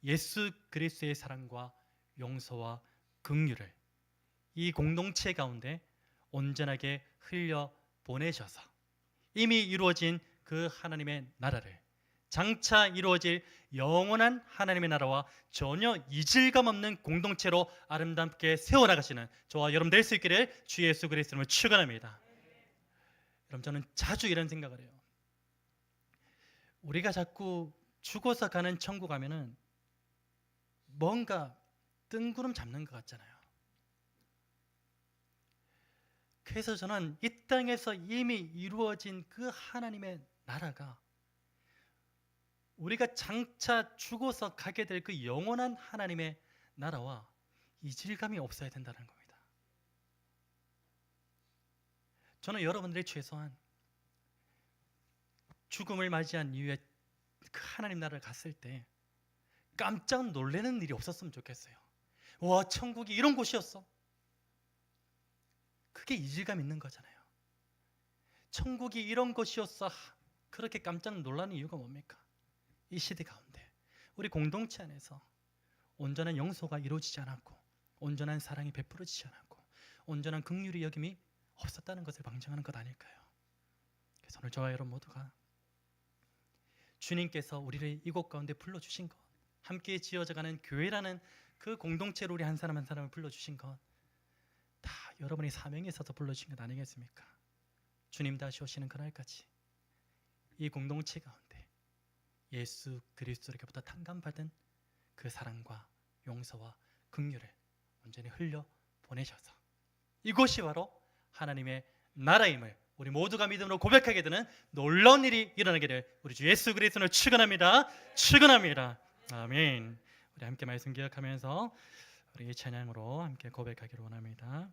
예수 그리스도의 사랑과 용서와 긍휼을 이 공동체 가운데 온전하게 흘려 보내셔서 이미 이루어진 그 하나님의 나라를 장차 이루어질 영원한 하나님의 나라와 전혀 이질감 없는 공동체로 아름답게 세워나가시는 저와 여러분 될 수 있기를 주 예수 그리스도를 축원합니다. 여러분, 저는 자주 이런 생각을 해요. 우리가 자꾸 죽어서 가는 천국 가면은 뭔가 뜬구름 잡는 것 같잖아요. 그래서 저는 이 땅에서 이미 이루어진 그 하나님의 나라가 우리가 장차 죽어서 가게 될 그 영원한 하나님의 나라와 이질감이 없어야 된다는 겁니다. 저는 여러분들이 최소한 죽음을 맞이한 이후에 그 하나님 나라를 갔을 때 깜짝 놀라는 일이 없었으면 좋겠어요. 와, 천국이 이런 곳이었어. 그게 이질감 있는 거잖아요. 천국이 이런 곳이었어. 그렇게 깜짝 놀라는 이유가 뭡니까? 이 시대 가운데 우리 공동체 안에서 온전한 용서가 이루어지지 않았고 온전한 사랑이 베풀어지지 않았고 온전한 긍휼의 여김이 없었다는 것을 방증하는 것 아닐까요? 그래서 오늘 저와 여러분 모두가 주님께서 우리를 이곳 가운데 불러주신 것, 함께 지어져가는 교회라는 그 공동체로 우리 한 사람 한 사람을 불러주신 것, 다 여러분이 사명에 있어서 불러주신 것 아니겠습니까? 주님 다시 오시는 그날까지 이 공동체 가운데 예수 그리스도에게부터 탕감받은 그 사랑과 용서와 긍휼을 온전히 흘려 보내셔서 이곳이 바로 하나님의 나라임을 우리 모두가 믿음으로 고백하게 되는 놀라운 일이 일어나기를 우리 주 예수 그리스도를 축원합니다. 축원합니다. 아멘. 우리 함께 말씀 기억하면서 우리 찬양으로 함께 고백하기를 원합니다.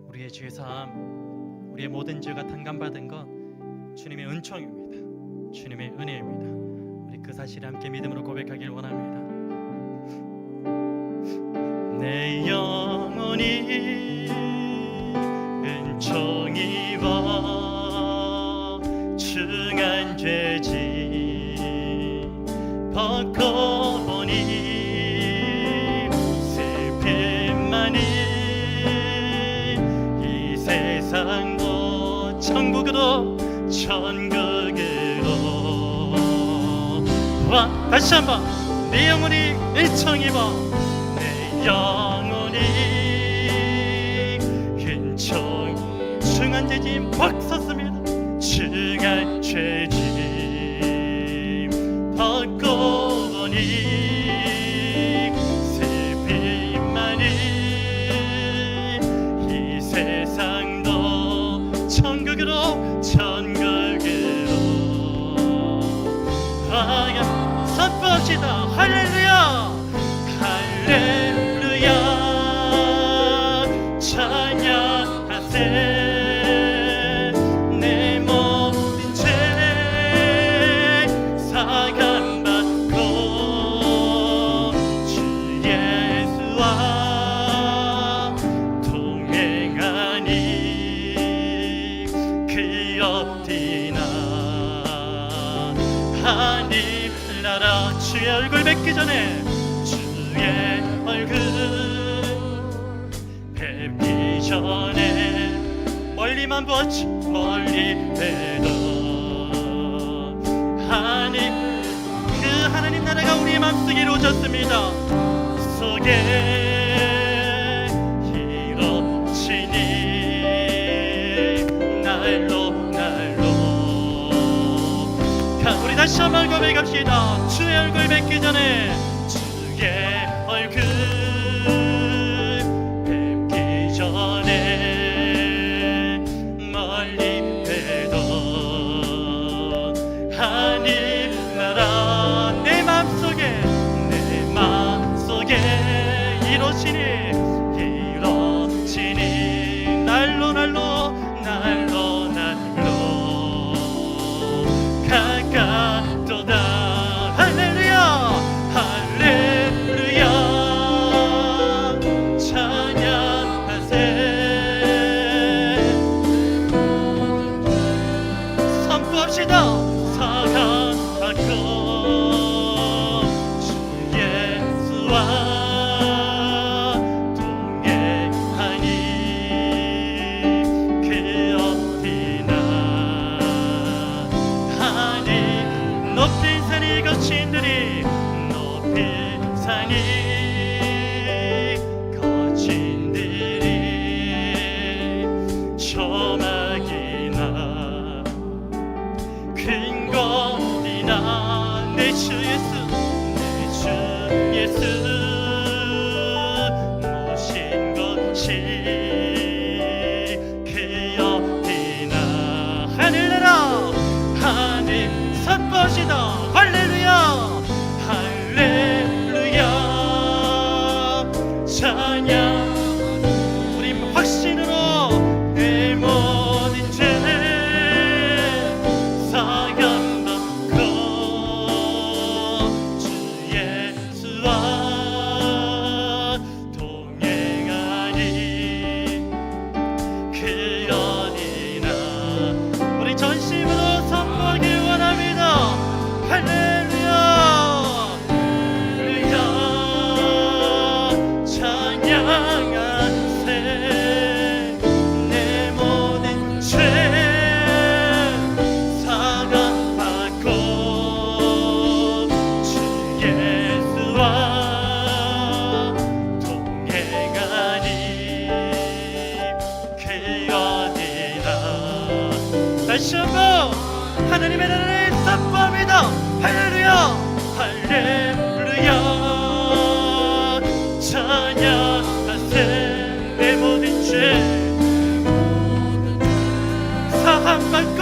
우리의 죄 사함, 우리의 모든 죄가 탕감받은 것 주님의 은총입니다. 주님의 은혜입니다. 우리 그 사실을 함께 믿음으로 고백하기를 원합니다. 내 영혼이 은총이 증한 죄짐 벗고 보니 슬픔만이 이 세상도 천국으로 와 다시 한번 내 영혼이 은총 입어 내 영혼이 은총 증한 죄짐 벗었습니다. 증한 죄짐 벗고 보니 슬픔만이 이 세상도 천국으로 선포합시다. 할렐루야 할렐루야 찬양하세 내 모든 죄 사감받고 주 예수와 동행하니 그 어디나 하늘나라 주의 얼굴 뵙기 전에 주의 얼굴 뵙기 전에 멀리만 보았지 멀리 뵈던 그 하나님 나라가 우리의 맘속에 이루어졌습니다. 속에 이루어지니 날로 우리 다시 한번 고백합시다. 주의 얼굴 뵙기 전에 주의 얼굴 뵙기 전에 멀리 뵈던 하늘나라 내 맘속에 이루어지니 날로 가깝도다. 할렐루야 할렐루야 찬양하세 선포합시다. 사랑받고 주 예수와 동행하니 그 어디나 높은 산이 거친들이 높은 산이 거친들이 조막이나 큰 것이나 내 주 예수 모신 것이 그 어디나 하늘나라 하늘 선포하시다. 할렐루야 할렐루야 찬양 우리 확신으로 내 모든 죄 사감받고 주 예수와 동행하니 그 어디나 우리 전심으로 선포하길 원합니다. 할렐루야 할렐루야 찬양하세 내 모든 죄 사감받고 주 예수와 동행하니 그 어디나 다시 한번 하나님의 나라를 선포합니다. 할렐루야 할렐루야 찬양하세 내 모든 죄 사함받고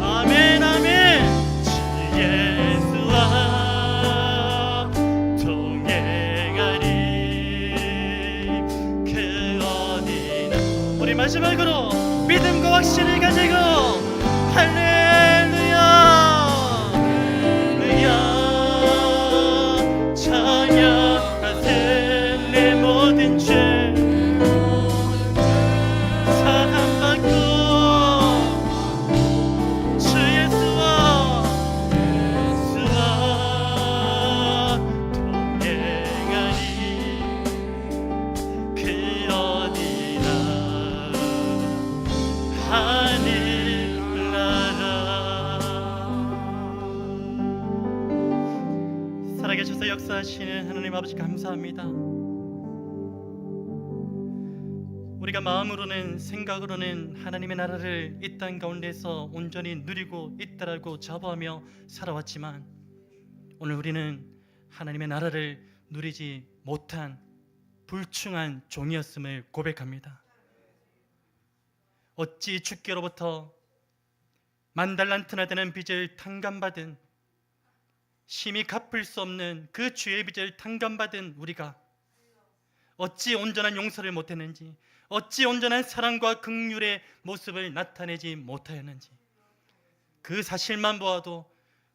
아멘 아멘 주 예수와 동행하니 그 어디나 우리 마지막으로 믿음과 확신을 가지고 할렐루야 할렐루야 찬양하세 하늘나라. 살아계셔서 역사하시는 하나님 아버지 감사합니다. 우리가 마음으로는 생각으로는 하나님의 나라를 이 땅 가운데서 온전히 누리고 있다라고 자부하며 살아왔지만 오늘 우리는 하나님의 나라를 누리지 못한 불충한 종이었음을 고백합니다. 어찌 주께로부터 만달란트나 되는 빚을 탕감받은, 심히 갚을 수 없는 그 주의 빚을 탕감받은 우리가 어찌 온전한 용서를 못했는지, 어찌 온전한 사랑과 긍휼의 모습을 나타내지 못하였는지, 그 사실만 보아도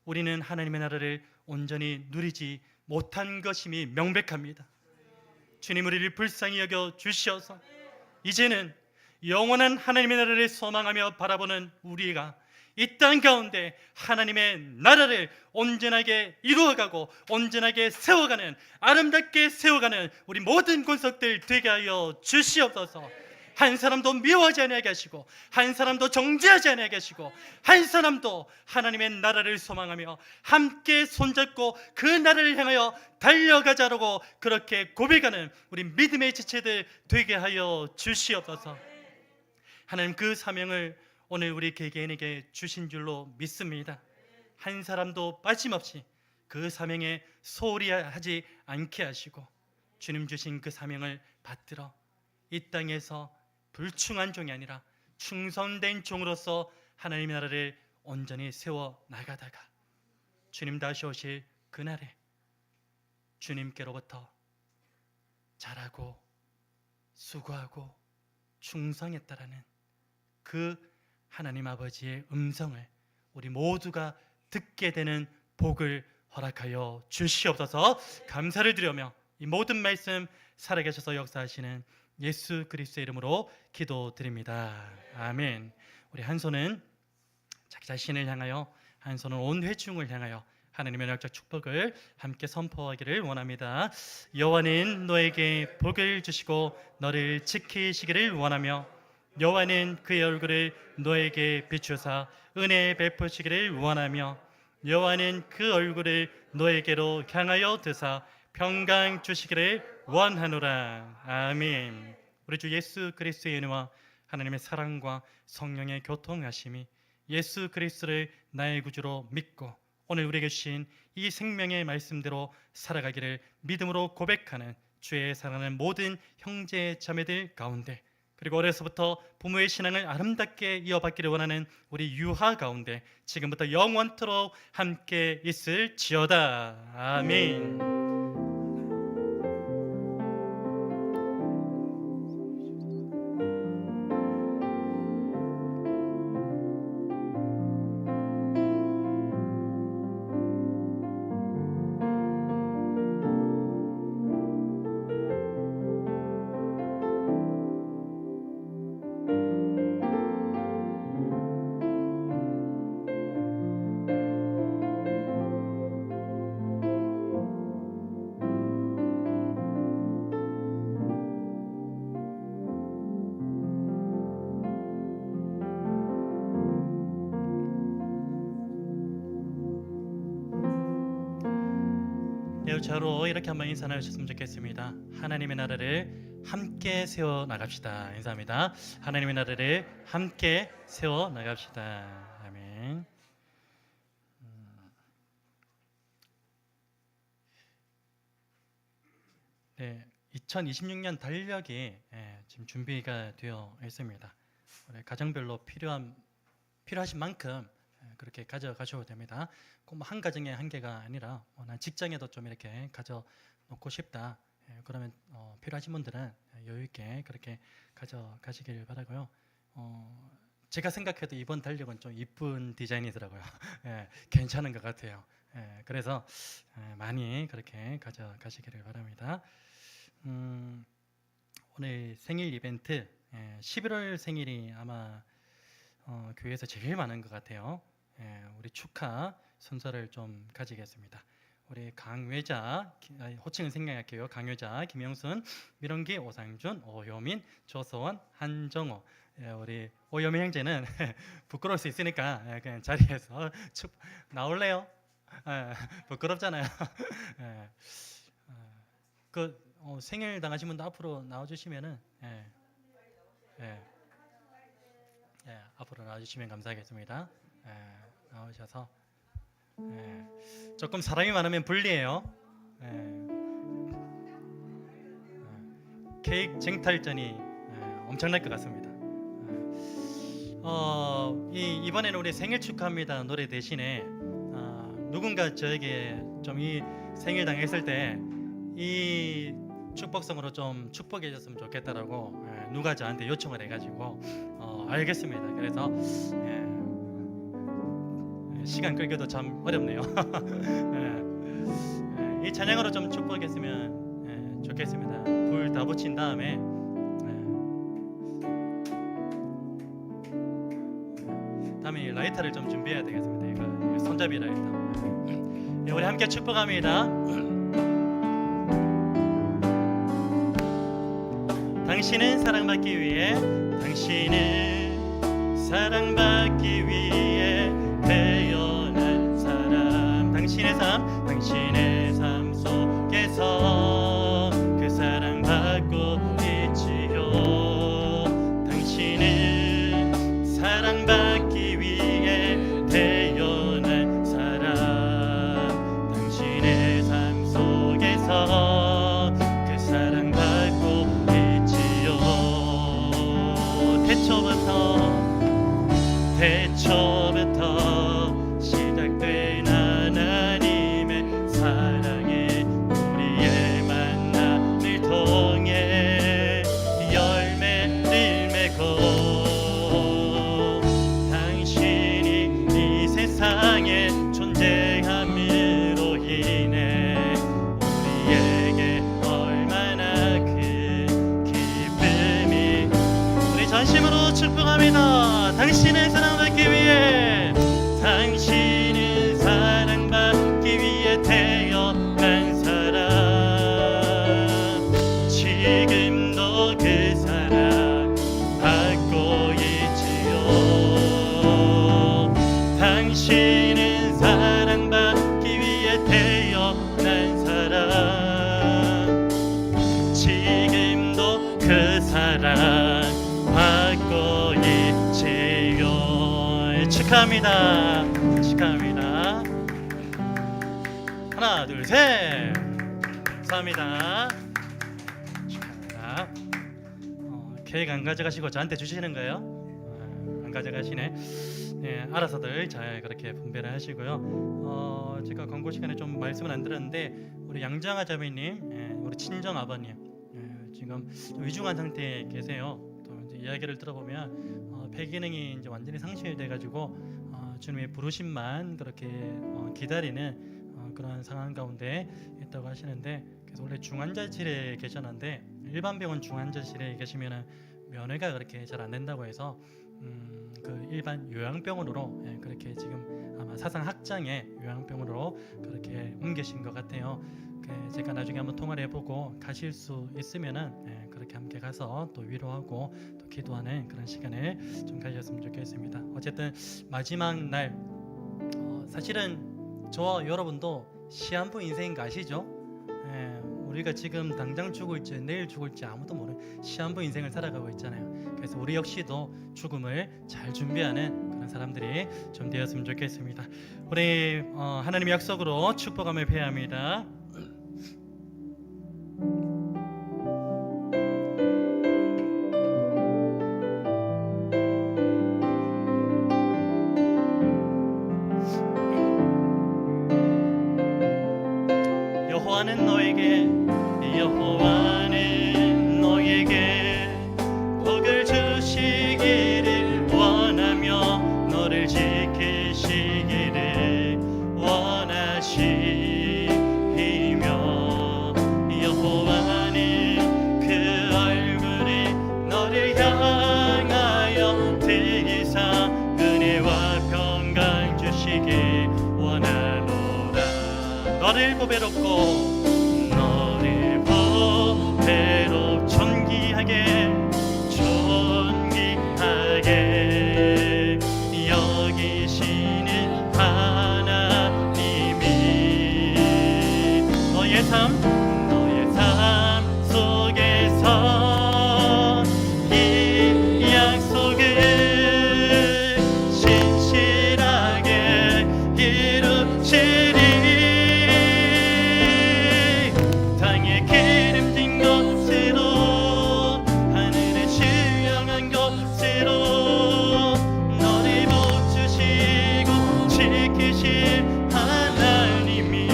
우리는 하나님의 나라를 온전히 누리지 못한 것임이 명백합니다. 주님, 우리를 불쌍히 여겨 주시어서 이제는 영원한 하나님의 나라를 소망하며 바라보는 우리가 이 땅 가운데 하나님의 나라를 온전하게 이루어가고 온전하게 세워가는, 아름답게 세워가는 우리 모든 권속들 되게 하여 주시옵소서. 한 사람도 미워하지 아니하게 하시고, 한 사람도 정죄하지 아니하게 하시고, 한 사람도 하나님의 나라를 소망하며 함께 손잡고 그 나라를 향하여 달려가자라고 그렇게 고백하는 우리 믿음의 지체들 되게 하여 주시옵소서. 하나님, 그 사명을 오늘 우리 개개인에게 주신 줄로 믿습니다. 한 사람도 빠짐없이 그 사명에 소홀히 하지 않게 하시고 주님 주신 그 사명을 받들어 이 땅에서 불충한 종이 아니라 충성된 종으로서 하나님의 나라를 온전히 세워 나가다가 주님 다시 오실 그날에 주님께로부터 잘하고 수고하고 충성했다라는 그 하나님 아버지의 음성을 우리 모두가 듣게 되는 복을 허락하여 주시옵소서. 감사를 드리며 이 모든 말씀 살아계셔서 역사하시는 예수 그리스도의 이름으로 기도드립니다. 아멘. 우리 한 손은 자기 자신을 향하여, 한 손은 온 회중을 향하여 하나님의 영적 축복을 함께 선포하기를 원합니다. 여호와는 너에게 복을 주시고 너를 지키시기를 원하며 여호와는 그의 얼굴을 너에게 비추사 은혜 베푸시기를 원하며 여호와는 그 얼굴을 너에게로 향하여 드사 평강 주시기를 원하노라. 아멘. 우리 주 예수 그리스도의 은혜와 하나님의 사랑과 성령의 교통하심이 예수 그리스도를 나의 구주로 믿고 오늘 우리에게 주신 이 생명의 말씀대로 살아가기를 믿음으로 고백하는 주의 사랑하는 모든 형제 자매들 가운데, 그리고 어려서부터 부모의 신앙을 아름답게 이어받기를 원하는 우리 유아 가운데 지금부터 영원토록 함께 있을지어다. 아멘. 저로 이렇게 한번 인사 나누셨으면 좋겠습니다. 하나님의 나라를 함께 세워 나갑시다. 인사합니다. 하나님의 나라를 함께 세워 나갑시다. 아멘. 네, 2026년 달력이 지금 준비가 되어 있습니다. 가정별로 필요하신 만큼 그렇게 가져가셔도 됩니다. 꼭 한 가정에 한 개가 아니라 난 직장에도 좀 이렇게 가져놓고 싶다. 그러면 필요하신 분들은 여유 있게 그렇게 가져가시길 바라고요. 제가 생각해도 이번 달력은 좀 이쁜 디자인이더라고요. 괜찮은 것 같아요. 그래서 많이 그렇게 가져가시기를 바랍니다. 오늘 생일 이벤트 11월 생일이 아마 교회에서 제일 많은 것 같아요. 우리 축하 순서를 좀 가지겠습니다. 우리 강외자, 호칭은 생략할게요. 강외자, 김영순, 밀원기, 오상준, 오효민, 조서원, 한정호. 우리 오효민 형제는 부끄러울 수 있으니까 그냥 자리에서 나올래요? 부끄럽잖아요. 생일 당하신 분도 앞으로 나와주시면은 앞으로 나와주시면 감사하겠습니다. 나오셔서 조금 사람이 많으면 불리해요. 케이크 쟁탈전이 엄청날 것 같습니다. 이번에는 우리 생일 축하합니다 노래 대신에 누군가 저에게 좀 이 생일 당했을 때 이 축복성으로 좀 축복해 줬으면 좋겠다라고 누가 저한테 요청을 해가지고 알겠습니다. 그래서 시간 끌기도 참 어렵네요. 이 찬양으로 좀 축복했으면 좋겠습니다. 불 다 붙인 다음에 다음에 이 라이터를 좀 준비해야 되겠습니다. 이거 손잡이 라이터. 우리 함께 축복합니다. 당신은 사랑받기 위해, 당신은 사랑받기 위해 태어난 사람. 당신의 삶 속에서 그 사랑받고 있지요. 당신은 사랑받기 위해 태어난 사람. 당신의 삶 속에서 그 사랑받고 있지요. 태초부터 시작된 하나님의 사랑에 우리의 만남을 통해 열매를 맺고 당신이 이 세상에 존재함으로 인해 우리에게 얼마나 큰 기쁨이. 우리 전심으로 축복합니다. 당신의 사랑받기 위해, 당신은 사랑받기 위해 태어난 사람. 지금도 그 사랑 받고 있지요. 당신은 사랑받기 위해 태어난 사람. 지금도 그 사랑 받고 있지요. 축하합니다. 축하합니다. 하나, 둘, 셋. 감사합니다. 축하합니다. 케이크 안 가져가시고 저한테 주시는 거예요? 안 가져가시네. 알아서들 잘 그렇게 분배를 하시고요. 제가 광고 시간에 좀 말씀을 안 드렸는데 우리 양정아 자매님, 우리 친정 아버님 지금 위중한 상태에 계세요. 또 이제 이야기를 들어보면 폐 기능이 이제 완전히 상실돼가지고 주님의 부르심만 그렇게 기다리는 그런 상황 가운데 있다고 하시는데, 그래서 원래 중환자실에 계셨는데 일반 병원 중환자실에 계시면은 면회가 그렇게 잘 안 된다고 해서 그 일반 요양병원으로 그렇게 지금 아마 사상 확장의 요양병원으로 그렇게 옮기신 것 같아요. 제가 나중에 한번 통화를 해보고 가실 수 있으면은 그렇게 함께 가서 또 위로하고 또 기도하는 그런 시간을 좀 가졌으면 좋겠습니다. 어쨌든 마지막 날 사실은 저와 여러분도 시한부 인생인 거 아시죠? 우리가 지금 당장 죽을지 내일 죽을지 아무도 모르는 시한부 인생을 살아가고 있잖아요. 그래서 우리 역시도 죽음을 잘 준비하는 그런 사람들이 좀 되었으면 좋겠습니다. 우리 하나님의 약속으로 축복함을 표합니다. 여호와는 너에게 복을 주시기를 원하며 너를 지키시기를 원하시며, 여호와는 그 얼굴이 너를 향하여 들이사 은혜와 평강 주시길 원하노라. 너를 너를 보배롭고 너를 보배롭 존귀하게 존귀하게 여기시는 하나님이 너의 삶 속에서 이 약속을 신실하게 이루시리 땅에 기름진 것으로 하늘에 신령한 것으로 너를 붙주시고 지키실 하나님이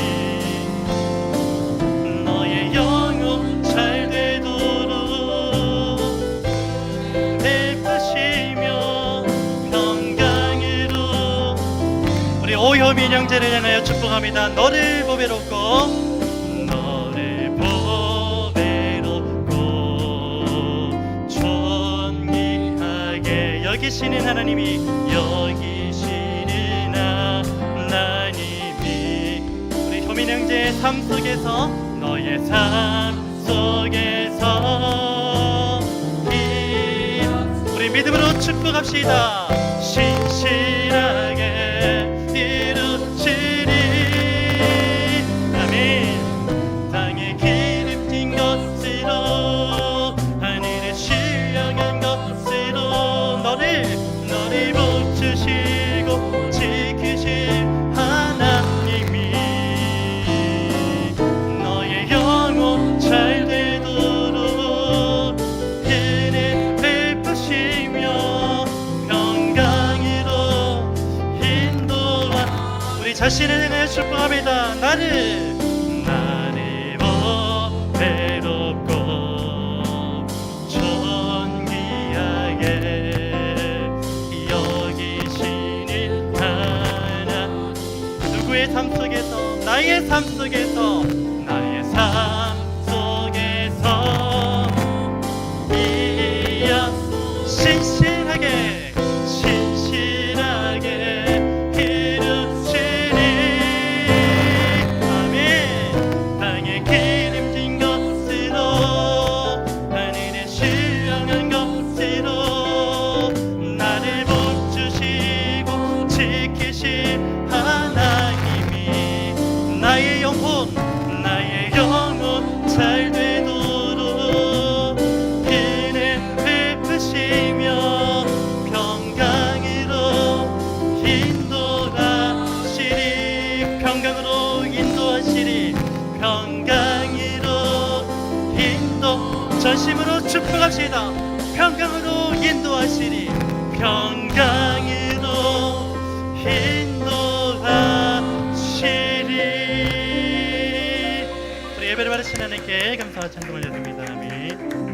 너의 영혼 잘 되도록 베푸시며 평강으로 우리 오효민 형제를 향하여 축복합니다. 너를 보배롭고 너를 보배롭고 존귀하게 여기시는 하나님이 우리 효민 형제의 삶 속에서 너의 삶 속에서 우리 믿음으로 축복합시다. 신실하게 이루시리 아멘. 땅에 기름진 것으로 하늘에 신령한 것으로 너를 붙주시고 지키실 하나님이 너의 영혼 잘 되도록 은혜 베푸시며 평강으로 인도하 우리 자신을 향하여 축복합니다. 나를 보배롭고 존귀하게 여기시는 하나 누구의 삶 속에서 나의 삶 속에서 이야 신실하게 이루시리 아멘. 땅에 기름진 것으로 하늘에 신령한 것으로 나를 붙주시고 지키실 하나님이 나의 영혼 잘 되도록 은혜 베푸시며 평강으로 전심으로 축복합시다. 평강으로 인도하시리 평강으로 인도하시리 우리 예배를 받으신 하나님께 감사와 찬송을 드립니다. 아멘.